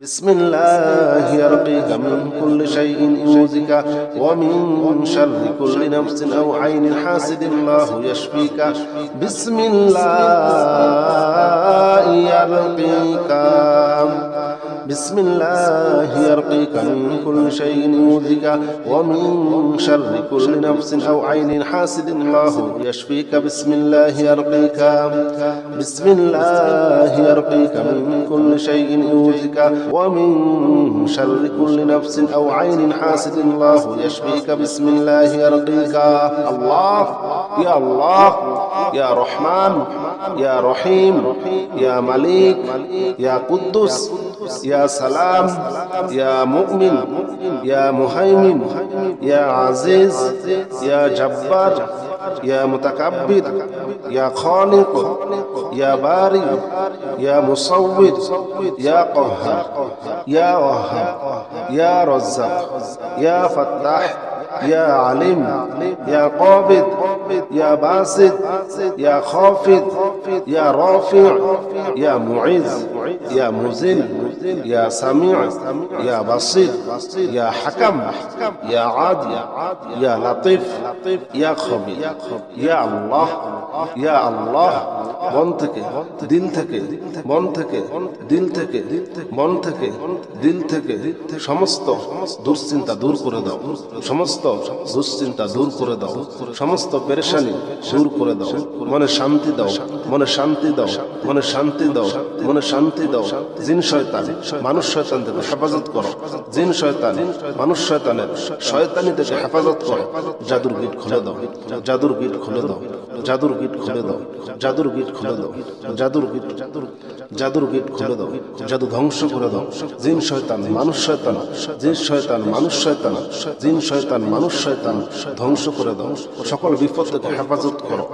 بسم الله يرقيك من كل شيء يؤذيك ومن شر كل نفس أو عين حاسد الله يشفيك. بسم الله يرقيك بسم الله يرقيك من كل شيء يؤذيك ومن شر كل نفس أو عين حاسد الله يشفيك. بسم الله يرقيك بسم الله يرقيك من كل شيء يؤذيك ومن شر كل نفس أو عين حاسد الله يشفيك. بسم الله يرقيك. الله يا الله يا رحمن يا رحيم يا مليك يا قدوس يا سلام يا مؤمن يا مهيمن يا عزيز يا جبار يا متكبر يا خالق يا باري يا مصور يا قهار يا وهاب يا رزاق يا فتاح يا عليم يا قابض يا باسط يا خافض يا رافع يا معز يا مذل يا سميع يا بصير يا حكم يا عادل يا لطيف يا خبير يا الله يا الله মন থেকে দিল থেকে মন থেকে দিল থেকে মন থেকে দিল থেকে সমস্ত দুশ্চিন্তা দূর করে দাও, সমস্ত দুশ্চিন্তা দূর করে দাও, সমস্ত পেরেশানি দূর করে দাও, মনে শান্তি দাও, মনে শান্তি দাও, মনে শান্তি দাও, মনে শান্তি দাও। জিন শয়তান মানুষ শয়তান থেকে হেফাজত করো, জিন শয়তান মানুষ শয়তানের শয়তানি থেকে হেফাজত করো। জাদুর গিট খুলে দাও, জাদুর গিট খুলে দাও, জাদুর গিট খুলে দাও, জাদুর গিট খুলে দাও, জাদুর গিট জাদুর গিট খুলে দাও, জাদু ধ্বংস করে দাও। জিন শয়তান মানুষ শয়তান, জিন শয়তান মানুষ শয়তান, জিন শয়তান মানুষ শয়তান ধ্বংস করে দাও। সকল বিপদ থেকে হেফাজত করো।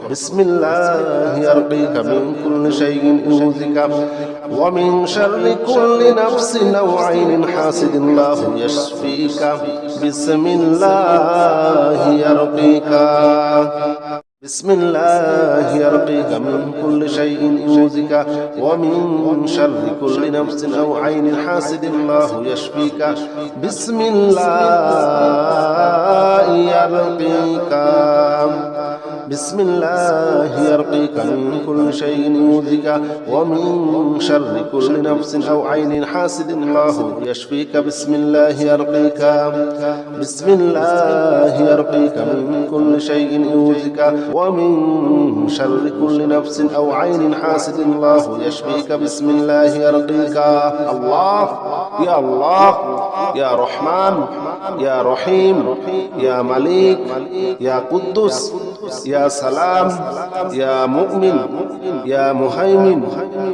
বিসমিল্লাহি আরকিকা মিন কুল্লি শাইইন ইউযিকা ওয়া মিন শাররি কুল্লি নাফসিন আও আইনিন হাসিদিন লাহু ইয়াশফিকা বিসমিল্লাহি আরকিকা بسم الله يرقيك من كل شيء يؤذيك ومن شر كل نفس أو عين حاسد الله يشفيك بسم الله يرقيك بسم الله يرقيك من كل شيء يؤذيك ومن شر كل نفس أو عين حاسد الله يشفيك بسم الله يرقيك بسم الله يرقيك من كل شيء يؤذيك ومن شر كل نفس أو عين حاسد الله يشفيك بسم الله يرقيك الله يا الله يا رحمن يا رحيم يا مليك يا قدوس يا سلام يا مؤمن يا مهيمن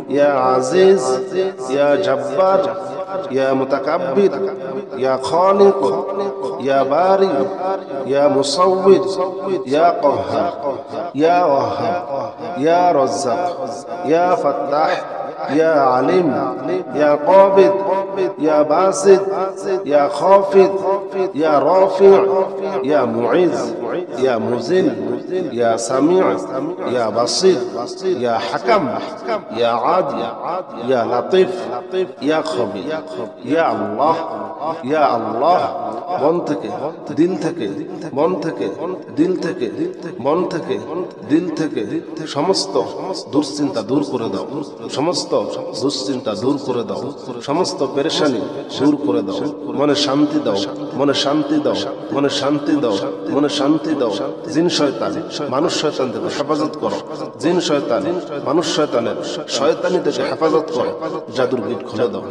يا عزيز يا جبار يا متكبر يا خالق يا بارئ يا مصور يا قهار يا وهاب يا رزاق يا فتاح يا عليم يا قابض يا باسط يا خافض يا رافع يا معز يا مذل يا سميع يا بصير يا حكم يا عادل يا لطيف يا خبير يا الله يا الله মন থেকে দিল থেকে মন থেকে দিল থেকে মন থেকে দিল থেকে সমস্ত দুশ্চিন্তা দূর করে দাও, সমস্ত দুশ্চিন্তা দূর করে দাও, সমস্ত পেরেশানি দূর করে দাও, মনে শান্তি দাও, মনে শান্তি দাও, মনে শান্তি দাও, মনে শান্তি দাও। জিন শয়তান মানুষ শয়তান থেকে হেফাজত করো, জিন শয়তান মানুষ শয়তানের শয়তানি থেকে হেফাজত করো। জাদুর গিট খুলে দাও,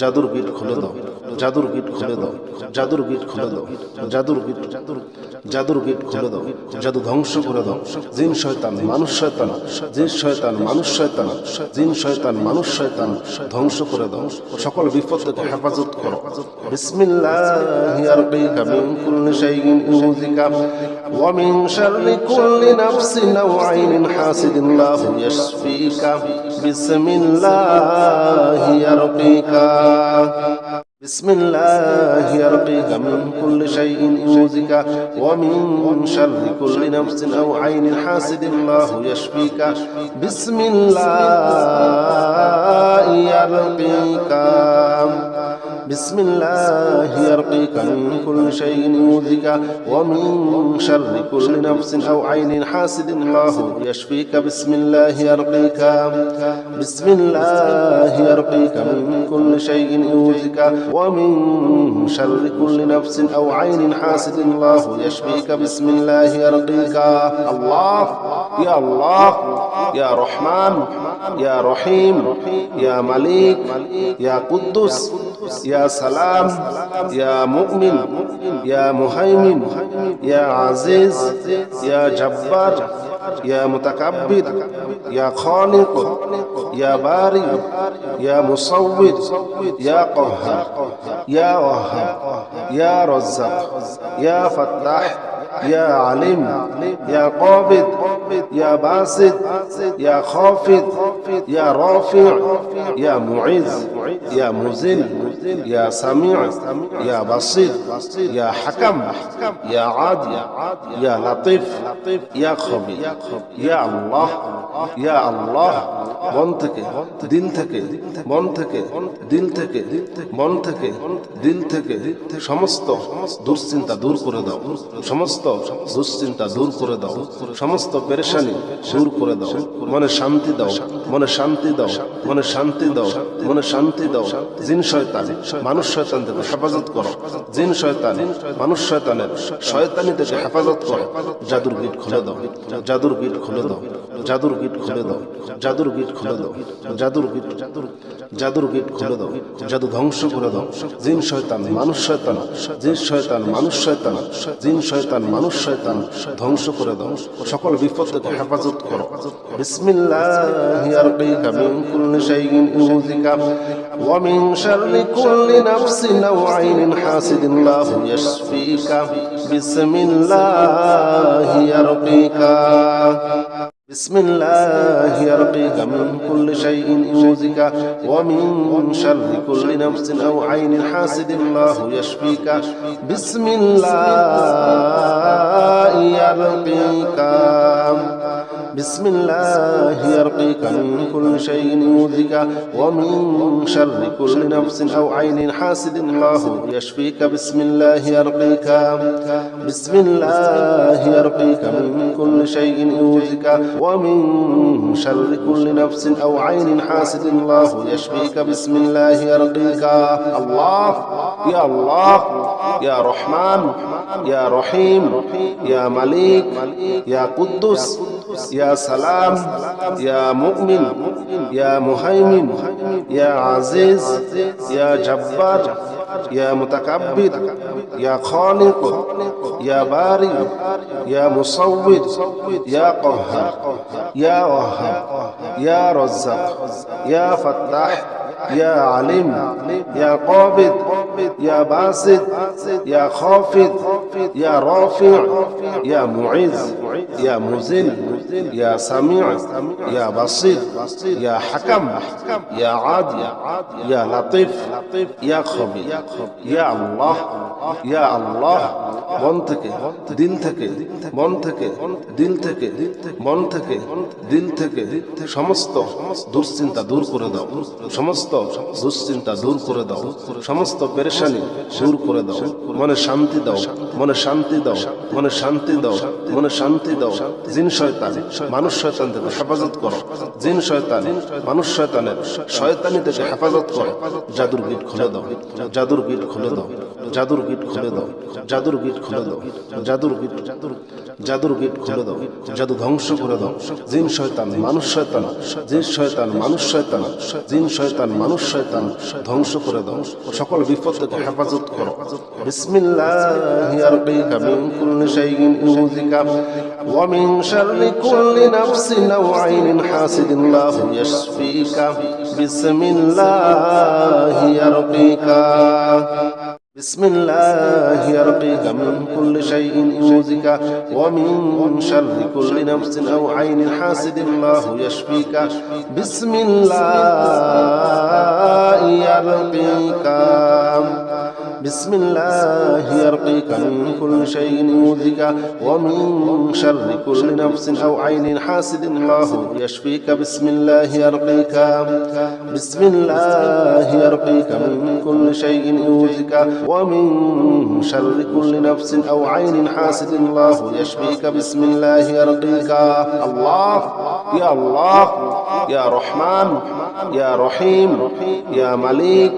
জাদুর গিট খুলে দাও, জাদুর গিট খুলে দাও, জাদুর গিট খুলে দাও, জাদুর গিট জাদুর গিট খুলে দাও, জাদু ধ্বংস করে দাও। জিন শয়তান মানুষ শয়তান, জিন শয়তান মানুষ শয়তান, জিন শয়তান মানুষ শয়তান ধ্বংস করে দাও। সকল বিপদ থেকে হেফাজত করো। বিসমিল্লাহি আরকিকা মিন কুল্লি শাইইন ইউযিকা ওয়া মিন শাররি কুল্লি নাফসিন আও আইনিন হাসিদিন লাহু ইয়াশফিকা বিসমিল্লাহি আরকিকা بسم الله يرقيك من كل شيء يؤذيك ومن شر كل نفس أو عين حاسد الله يشفيك بسم الله يرقيك بسم الله يرقيك من كل شيء يؤذيك ومن شر كل نفس أو عين حاسد الله يشفيك بسم الله يرقيك بسم الله يرقيك من كل شيء يؤذيك ومن شر كل نفس أو عين حاسد الله يشفيك بسم الله يرقيك الله يا الله يا رحمن يا رحيم يا مليك يا قدوس يا سلام يا مؤمن يا مهيمن يا عزيز يا جبار يا متكبر يا خالق يا بارئ يا مصور يا قهار يا وهاب يا رزاق يا فتاح يا عليم يا قابض يا باسط يا خافض يا رافع يا معز يا مذل يا سميع يا بصير يا حكم يا عادل يا لطيف يا خبير يا الله يا الله মন থেকে দিল থেকে মন থেকে দিল থেকে মন থেকে দিল থেকে সমস্ত দুশ্চিন্তা দূর করে দাও, সমস্ত দুশ্চিন্তা দূর করে দাও, সমস্ত পেরেশানি দূর করে দাও, মনে শান্তি দাও, মনে শান্তি দাও, মনে শান্তি দাও, মনে শান্তি দাও। জিন শয়তান মানুষ শয়তান থেকে হেফাজত করো, জিন শয়তান মানুষ শয়তানের শয়তানি থেকে হেফাজত করো। জাদুর গিট খুলে দাও, জাদুর গিট খুলে দাও, জাদুর গিট খুলে দাও, জাদুর গিট খুলে দাও, জাদুর গিট জাদুর গিট খুলে দাও, জাদু ধ্বংস করে দাও। জিন শয়তান মানুষ শয়তান, জিন শয়তান মানুষ শয়তান, জিন শয়তান মানুষ শয়তান ধ্বংস করে দাও। সকল বিপদ থেকে হেফাজত করো। বিসমিল্লাহি আরকিকা মিন কুল্লি শাইইন ইউযিকা ওয়া মিন শাররি কুল্লি নাফসিন আও আইনিন হাসিদিন লাহু ইয়াশফিকা। বিসমিল্লাহি আরকিকা بسم الله يرقيك من كل شيء يؤذيك ومن شر كل نفس أو عين حاسد الله يشفيك. بسم الله يرقيك بسم الله يرقيك من كل شيء يؤذيك ومن شر كل نفس أو عين حاسد الله يشفيك. بسم الله يرقيك بسم الله يرقيك من كل شيء يؤذيك ومن شر كل نفس أو عين حاسد الله يشفيك. بسم الله يرقيك. الله يا الله يا رحمن يا رحيم يا مليك يا قدوس يا سلام يا مؤمن يا مهيمن يا عزيز يا جبار يا متكبر يا خالق يا باري يا مصور يا قهار يا وهاب يا رزاق يا فتاح يا عليم يا قابض يا باسط يا خافض يا رافع يا معز يا مذل يا سميع يا بصير يا حكم يا عادل يا لطيف يا خبير يا الله يا الله মন থেকে দিল থেকে মন থেকে দিল থেকে মন থেকে দিল থেকে সমস্ত দুশ্চিন্তা দূর করে দাও, সমস্ত দুশ্চিন্তা দূর করে দাও, সমস্ত পেরেশানি দূর করে দাও। মনে শান্তি দাও, মনে শান্তি দাও, মনে শান্তি দাও, মনে শান্তি দাও। জিন শয়তান মানুষ শয়তান থেকে হেফাজত করো, জিন শয়তান মানুষ শয়তানের শয়তানি থেকে হেফাজত করো। জাদুর গিট খুলে দাও, জাদুর গিট খুলে দাও, জাদুর গিট খুলে দাও, জাদুর গিট খুলে দাও, জাদুর গিট জাদুর গিট খুলে দাও, জাদু ধ্বংস করে দাও। জিন শয়তান মানুষ শয়তান, জিন শয়তান মানুষ শয়তান, জিন শয়তান মানুষ শয়তান ধ্বংস করে দাও। সকল বিপদ থেকে হেফাজত করো। বিসমিল্লাহি আরকিকা মিন কুল্লি শাইইন ইউযিকা ওয়া মিন শাররি কুল্লি নাফসিন আও আইনিন হাসিদিন লাহু ইয়াশফিকা। বিসমিল্লাহি আরকিকা بسم الله يرقيك من كل شيء يؤذيك ومن شر كل نفس أو عين حاسد الله يشفيك. بسم الله يرقيك بسم الله يرقيك من كل شيء يؤذيك ومن شر كل نفس أو عين حاسد الله يشفيك. بسم الله يرقيك بسم الله يرقيك من كل شيء يؤذيك ومن شر كل نفس أو عين حاسد الله يشفيك. بسم الله يرقيك. الله يا الله يا رحمن يا رحيم يا مليك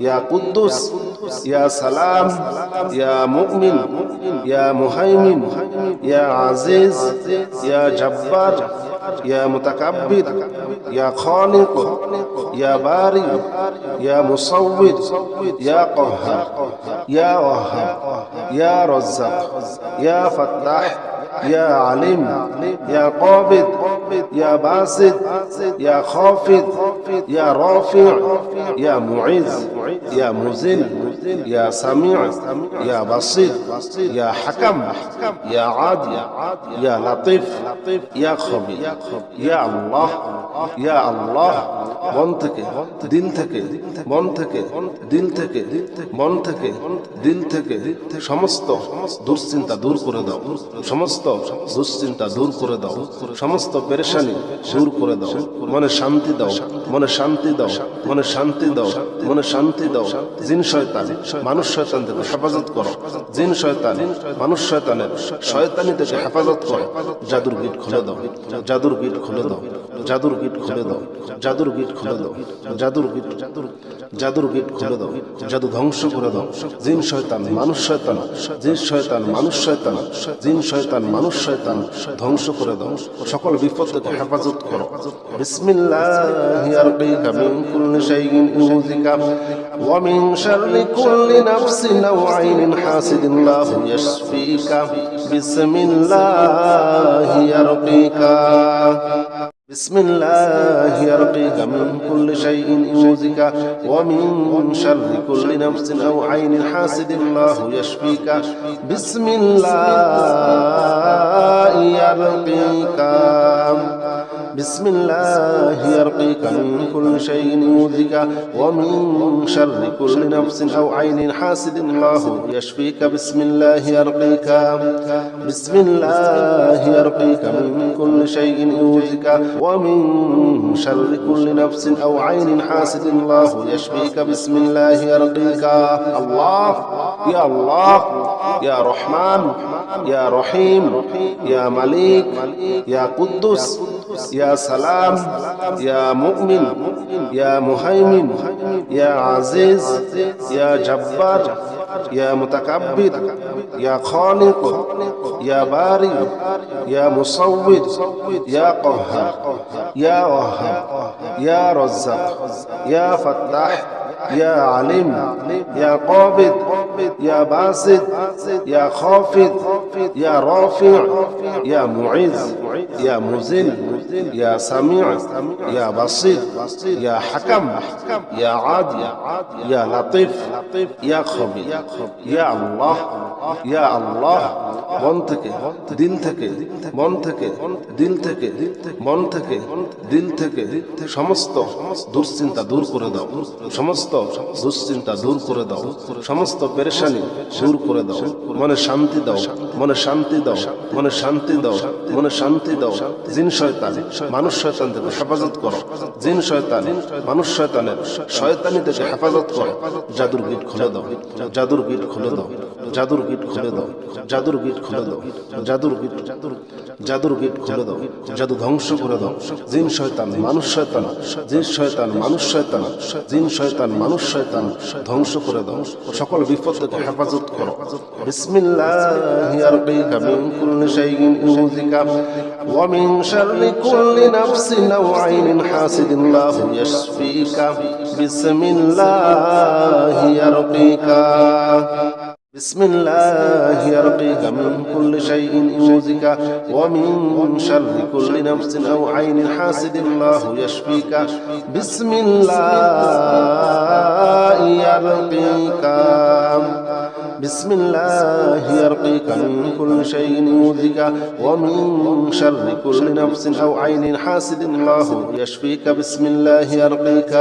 يا قدوس يا سلام يا مؤمن يا مهيمن يا عزيز يا جبار يا متكبر يا خالق يا باري يا مصور يا قهار يا وهاب يا رزاق يا فتاح يا عليم يا قابض يا باسط يا خافض يا رافع يا معز يا مزل يا سميع يا بصير يا حكم يا عادل يا لطيف يا خبير يا الله يا الله মন থেকে দিল থেকে মন থেকে দিল থেকে মন থেকে দিল থেকে সমস্ত দুশ্চিন্তা দূর করে দাও, সমস্ত দুশ্চিন্তা দূর করে দাও, সমস্ত পেরেশানি দূর করে দাও, মনে শান্তি দাও, মনে শান্তি দাও, মনে শান্তি দাও, মনে শান্তি দাও। জিন শয়তান মানুষ শয়তান থেকে হেফাজত করো, জিন শয়তান মানুষ শয়তানের শয়তানি থেকে হেফাজত করো। জাদুর গিট খুলে দাও, জাদুর গিট খুলে দাও, জাদুর গিট খুলে দাও, জাদুর গিট খুলে দাও, জাদুর গিট জাদুর গিট খুলে দাও, জাদু ধ্বংস করে দাও। জিন শয়তান মানুষ শয়তান, জিন শয়তান মানুষ শয়তান, জিন শয়তান মানুষ শয়তান ধ্বংস করে দাও। সকল বিপদ থেকে হেফাজত করো। বিসমিল্লাহি আরকিকা মিন কুল্লি শাইইন ইউযিকা ওয়া মিন শাররি কুল্লি নাফসিন আও আইনিন হাসিদিন লাহু ইয়াশফিকা বিসমিল্লাহি আরকিকা بسم الله يرقيك من كل شيء يؤذيك ومن شر كل نفس أو عين حاسد الله يشفيك بسم الله يرقيك بسم الله يرقيك من كل شيء يؤذيك ومن شر كل نفس أو عين حاسد الله يشفيك بسم الله يرقيك بسم الله يرقيك من كل شيء يؤذيك ومن شر كل نفس أو عين حاسد الله يشفيك بسم الله يرقيك الله يا الله يا رحمن يا رحيم يا مليك يا قدوس يا سلام يا مؤمن يا مهيمن يا عزيز يا جبار يا متكبر يا خالق يا باري يا مصور يا قهار يا وهاب يا رزاق يا فتاح يا عليم يا قابض يا باسط يا خافض يا رافع يا معز يا مذل يا سميع يا بصير يا حكم يا عادل يا لطيف يا خبير يا الله يا الله মন থেকে দিল থেকে মন থেকে দিল থেকে মন থেকে দিল থেকে সমস্ত দুশ্চিন্তা দূর করে দাও, সমস্ত দুশ্চিন্তা দূর করে দাও, সমস্ত পেরেশানি দূর করে দাও। মনে শান্তি দাও, মনে শান্তি দাও, মনে শান্তি দাও, মনে শান্তি দাও। জিন শয়তান মানুষ শয়তান থেকে হেফাজত করো, জিন শয়তান মানুষ শয়তানের শয়তানি থেকে হেফাজত করো। জাদুর গিট খুলে দাও, জাদুর গিট খুলে দাও, জাদুর গিট খুলে দাও, জাদুর গিট খুলে দাও, জাদুর গিট জাদুর গিট খুলে দাও, জাদু ধ্বংস করে দাও। জিন শয়তান মানুষ শয়তান, জিন শয়তান মানুষ শয়তান, জিন শয়তান মানুষ শয়তান ধ্বংস করে দাও। সকল বিপদ থেকে হেফাজত করো। বিসমিল্লাহি আরকিকা মিন কুল্লি শাইইন ইউযিকা ওয়া মিন শাররি কুল্লি নাফসিন আও আইনিন হাসিদিন লাহু ইয়াশফিকা বিসমিল্লাহি আরকিকা بسم الله يرقيك من كل شيء يؤذيك ومن شر كل نفس أو عين حاسد الله يشفيك بسم الله يرقيك بسم الله يرقيك من كل شيء يؤذيك ومن شر كل نفس أو عين حاسد الله يشفيك بسم الله يرقيك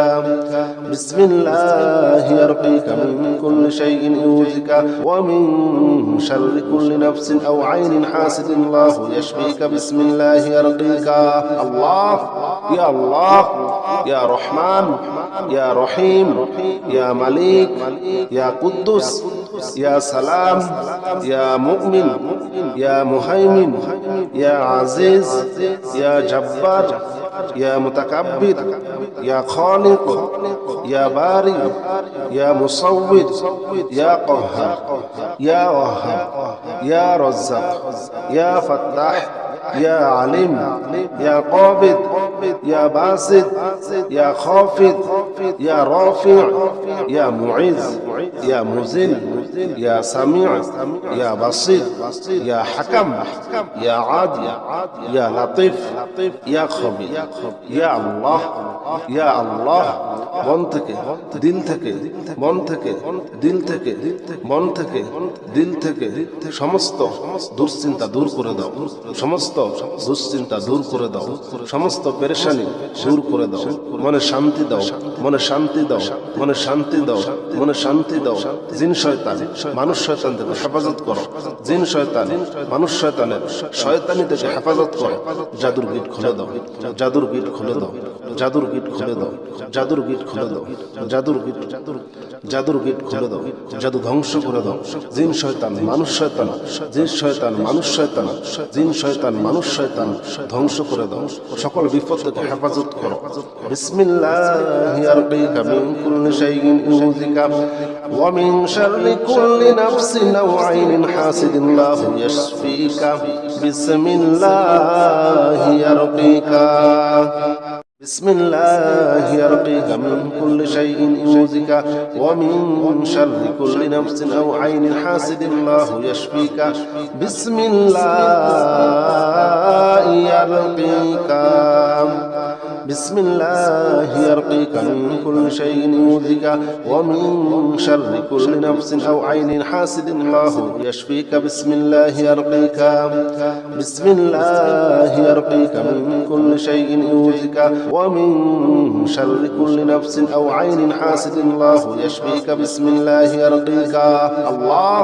بسم الله يرقيك من كل شيء يؤذيك ومن شر كل نفس أو عين حاسد الله يشفيك بسم الله يرقيك الله يا الله يا رحمن يا رحيم يا مليك يا قدوس يا سلام يا مؤمن يا مهيمن يا عزيز يا جبار يا متكبر يا خالق يا باري يا مصور يا قهار يا وهاب يا رزاق يا فتاح يا عليم يا قابض يا باسط يا خافض يا رافع يا معز يا مذل يا سميع يا بصير يا حكم يا عادل يا لطيف يا خبير يا الله يا الله মন থেকে দিল থেকে মন থেকে দিল থেকে মন থেকে দিল থেকে সমস্ত দুশ্চিন্তা দূর করে দাও, সমস্ত দুশ্চিন্তা দূর করে দাও, সমস্ত পেরেশানি দূর করে দাও, মনে শান্তি দাও, মনে শান্তি দাও, মনে শান্তি দাও, মনে শান্তি দাও। জিন শয়তান মানুষ শয়তান থেকে হেফাজত করো, জিন শয়তান মানুষ শয়তানের শয়তানি থেকে হেফাজত করো। জাদুর গিট খুলে দাও, জাদুর গিট খুলে দাও, জাদুর গিট খুলে দাও, জাদুর গিট খুলে দাও, জাদুর গিট জাদুর গিট খুলে দাও, জাদু ধ্বংস করে দাও। জিন শয়তান মানুষ শয়তান, জিন শয়তান মানুষ শয়তান, জিন শয়তান মানুষ শয়তান ধ্বংস করে দাও। সকল বিপদ থেকে হেফাজত করো। বিসমিল্লাহি আরকিকা মিন কুল্লি শাইইন ইউযিকা ওয়া মিন শাররি কুল্লি নাফসিন আও আইনিন হাসিদিন লাহু ইয়াশফিকা বিসমিল্লাহি আরকিকা بسم الله يرقيك من كل شيء يؤذيك ومن شر كل نفس أو عين حاسد الله يشفيك بسم الله يرقيك بسم الله يرقيك من كل شيء يؤذيك ومن شر كل نفس أو عين حاسد الله يشفيك بسم الله يرقيك بسم الله يرقيك من كل شيء يؤذيك ومن شر كل نفس أو عين حاسد الله يشفيك بسم الله يرقيك الله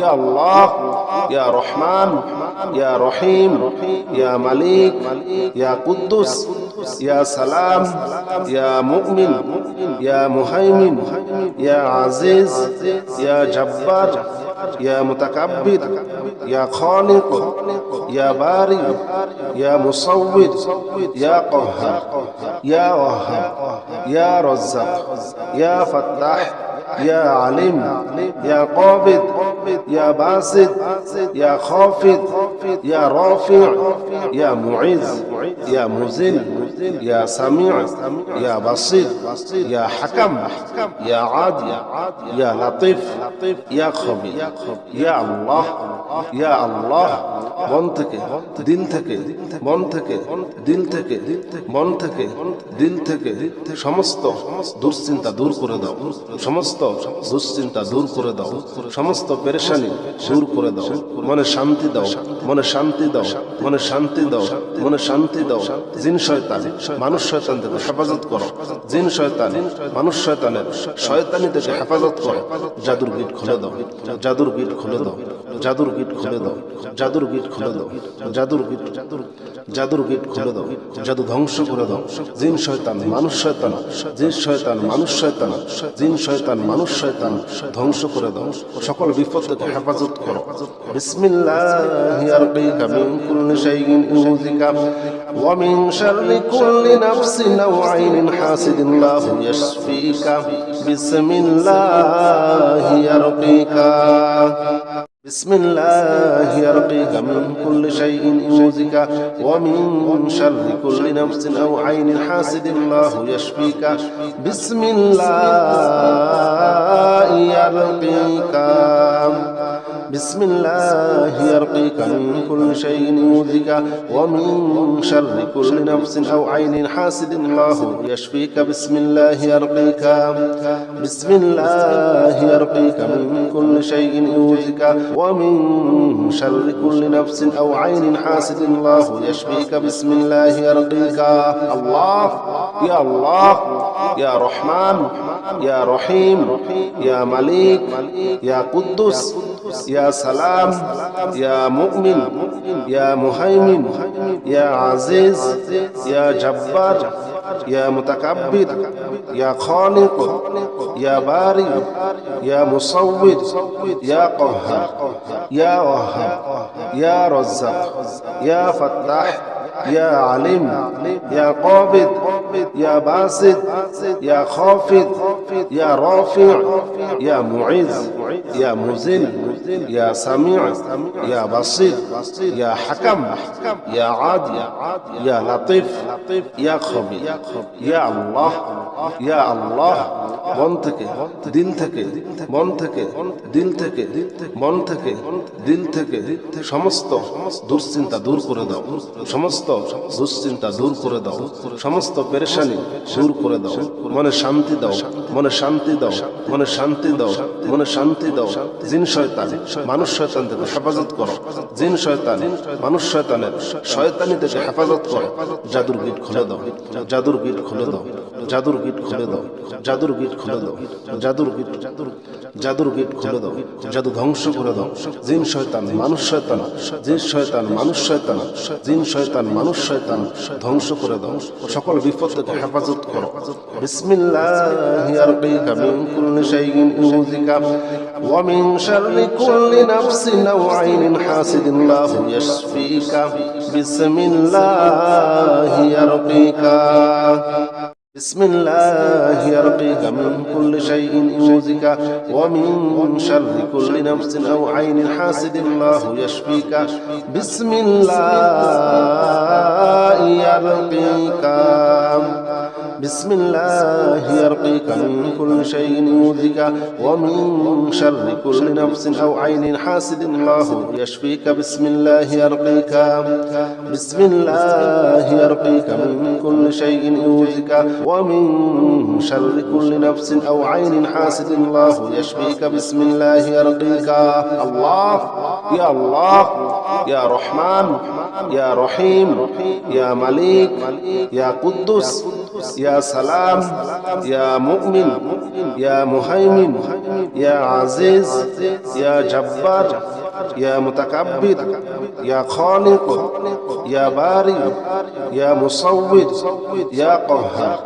يا الله يا رحمن يا رحيم يا مليك يا قدوس يا سلام يا مؤمن يا مهيمن يا عزيز يا جبار يا متكبر يا خالق يا باري يا مصور يا قهار يا وهاب يا رزاق يا فتاح يا عليم يا قابض يا باسط يا خافض يا رافع يا معز يا مذل يا سميع يا بصير يا حكم يا عادل يا لطيف يا خبير يا الله يا الله মন থেকে দিল থেকে মন থেকে দিল থেকে মন থেকে দিল থেকে সমস্ত দুশ্চিন্তা দূর করে দাও, সমস্ত দুশ্চিন্তা দূর করে দাও, সমস্ত পেরেশানি দূর করে দাও, মনে শান্তি দাও, মনে শান্তি দাও, মনে শান্তি দাও, মনে শান্তি দাও। জিন শয়তান মানুষ শয়তান থেকে হেফাজত করো, জিন শয়তান মানুষ শয়তানের শয়তানি থেকে হেফাজত করো। জাদুর গিট খুলে দাও, জাদুর গিট খুলে দাও, জাদুর গিট খুলে দাও, জাদুর গিট খুলে দাও, জাদুর গিট জাদুর গিট খুলে দাও, জাদু ধ্বংস করে দাও। জিন শয়তান মানুষ শয়তান, জিন শয়তান মানুষ শয়তান, জিন শয়তান মানুষ শয়তান ধ্বংস করে দাও। সকল বিপদ থেকে হেফাজত করো। বিসমিল্লাহি আরকিকা মিন কুল্লি শাইইন ইউযিকা ওয়া মিন শাররি কুল্লি নাফসিন আও আইনিন হাসিদিন লাহু ইয়াশফিকা বিসমিল্লাহি আরকিকা بسم الله يرقيك من كل شيء يؤذيك ومن شر كل نفس أو عين حاسد الله يشفيك بسم الله يرقيك بسم الله يرقيك من كل شيء يؤذيك ومن شر كل نفس أو عين حاسد الله يشفيك بسم الله يرقيك بسم الله يرقيك من كل شيء يؤذيك ومن شر كل نفس أو عين حاسد الله يشفيك بسم الله يرقيك الله يا الله يا رحمن يا رحيم يا مليك يا قدوس يا سلام يا مؤمن يا مهيمن يا عزيز يا جبار يا متكبر يا خالق يا باري يا مصور يا قهار يا وهاب يا رزاق يا فتاح يا عليم يا قابض يا باسط يا خافض يا رافع يا معز يا مذل ইয়া সামিউ ইয়া বাসীর ইয়া হাকাম ইয়া আদিল ইয়া লাতীফ ইয়া খবীর ইয়া আল্লাহ ইয়া আল্লাহ মন থেকে দিল থেকে মন থেকে দিল থেকে মন থেকে দিল থেকে সমস্ত দুশ্চিন্তা দূর করে দাও, সমস্ত দুশ্চিন্তা দূর করে দাও, সমস্ত পেরেশানি দূর করে দাও, মনে শান্তি দাও, মনে শান্তি দাও, মনে শান্তি দাও, মনে শান্তি দাও। জিন শয়তান মানুষ শয়তান থেকে হেফাজত করো, জিন শয়তান মানুষ শয়তানের শয়তানি থেকে হেফাজত করো। জাদুর গিট খুলে দাও, জাদুর গিট খুলে দাও, জাদুর গিট খুলে দাও, জাদুর গিট খুলে দাও, জাদুর গিট জাদুর গিট খুলে দাও, জাদু ধ্বংস করে দাও। জিন শয়তান মানুষ শয়তান, জিন শয়তান মানুষ শয়তান, জিন শয়তান মানুষ শয়তান ধ্বংস করে দাও। সকল বিপদ থেকে হেফাজত করো। বিসমিল্লাহি আরকিকা মিন কুল্লি শাইইন ইউযিকা ওয়া মিন শাররি কুল্লি নাফসিন আও আইনিন হাসিদিন লাহু ইয়াশফিকা। বিসমিল্লাহি আরকিকা بسم الله يرقيك من كل شيء يؤذيك ومن شر كل نفس أو عين حاسد الله يشفيك. بسم الله يرقيك بسم الله يرقيك من كل شيء يؤذيك ومن شر كل نفس أو عين حاسد الله يشفيك. بسم الله يرقيك بسم الله يرقيك من كل شيء يؤذيك ومن شر كل نفس أو عين حاسد الله يشفيك. بسم الله يرقيك. الله يا الله يا رحمن يا رحيم يا مليك يا قدوس يا سلام يا مؤمن يا مهيمن يا عزيز يا جبار يا متكبر يا خالق يا بارئ يا مصور يا قهار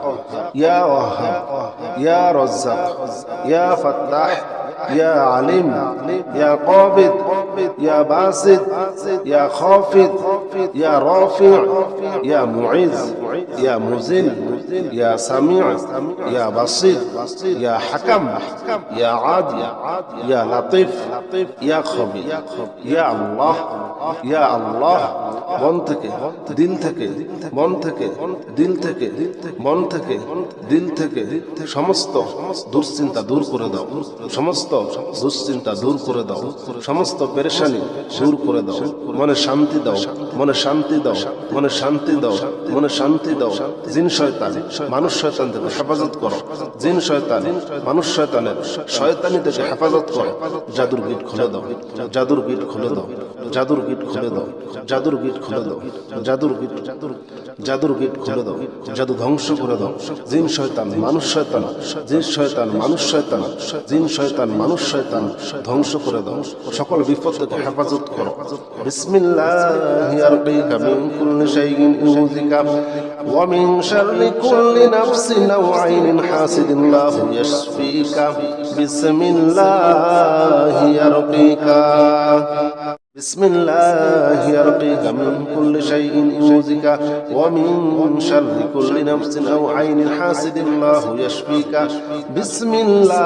يا وهاب يا رزاق يا فتاح يا عليم يا قابض يا باسط يا خافض يا رافع يا معز يا مذل يا سميع يا بصير يا حكم يا عادل يا لطيف يا خبير يا الله يا الله মন থেকে দিল থেকে মন থেকে দিল থেকে মন থেকে দিল থেকে সমস্ত দুশ্চিন্তা দূর করে দাও, সমস্ত দুশ্চিন্তা দূর করে দাও, সমস্ত পেরেশানি দূর করে দাও। মনে শান্তি দাও, মনে শান্তি দাও, মনে শান্তি দাও, মনে শান্তি দাও। জিন শয়তান মানুষ শয়তান থেকে হেফাজত করো, জিন শয়তান মানুষ শয়তানের শয়তানি থেকে হেফাজত করো। জাদুর গিট খুলে দাও, জাদুর গিট খুলে দাও, জাদুর গিট খুলে দাও, জাদুর গিট খুলে দাও, জাদুর গিট জাদুর গিট খুলে দাও, জাদু ধ্বংস করে দাও। জিন শয়তান মানুষ শয়তান, জিন শয়তান মানুষ শয়তান, জিন শয়তান মানুষ শয়তান ধ্বংস করে দাও। সকল বিপদ থেকে হেফাজত করো। বিসমিল্লাহি আরকিকা মিন কুল্লি শাইইন ইউযিকা ওয়া মিন শাররি কুল্লি নাফসিন আও আইনিন হাসিদিন লাহু ইয়াশফিকা। বিসমিল্লাহি আরকিকা بسم الله يرقيك من كل شيء يؤذيك ومن شر كل نفس أو عين حاسد الله يشفيك. بسم الله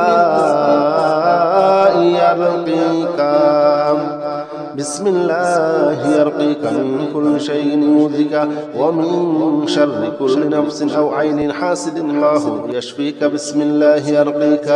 يرقيك بسم الله يرقيك من كل شيء يؤذيك ومن شر كل نفس أو عين حاسد الله يشفيك. بسم الله يرقيك.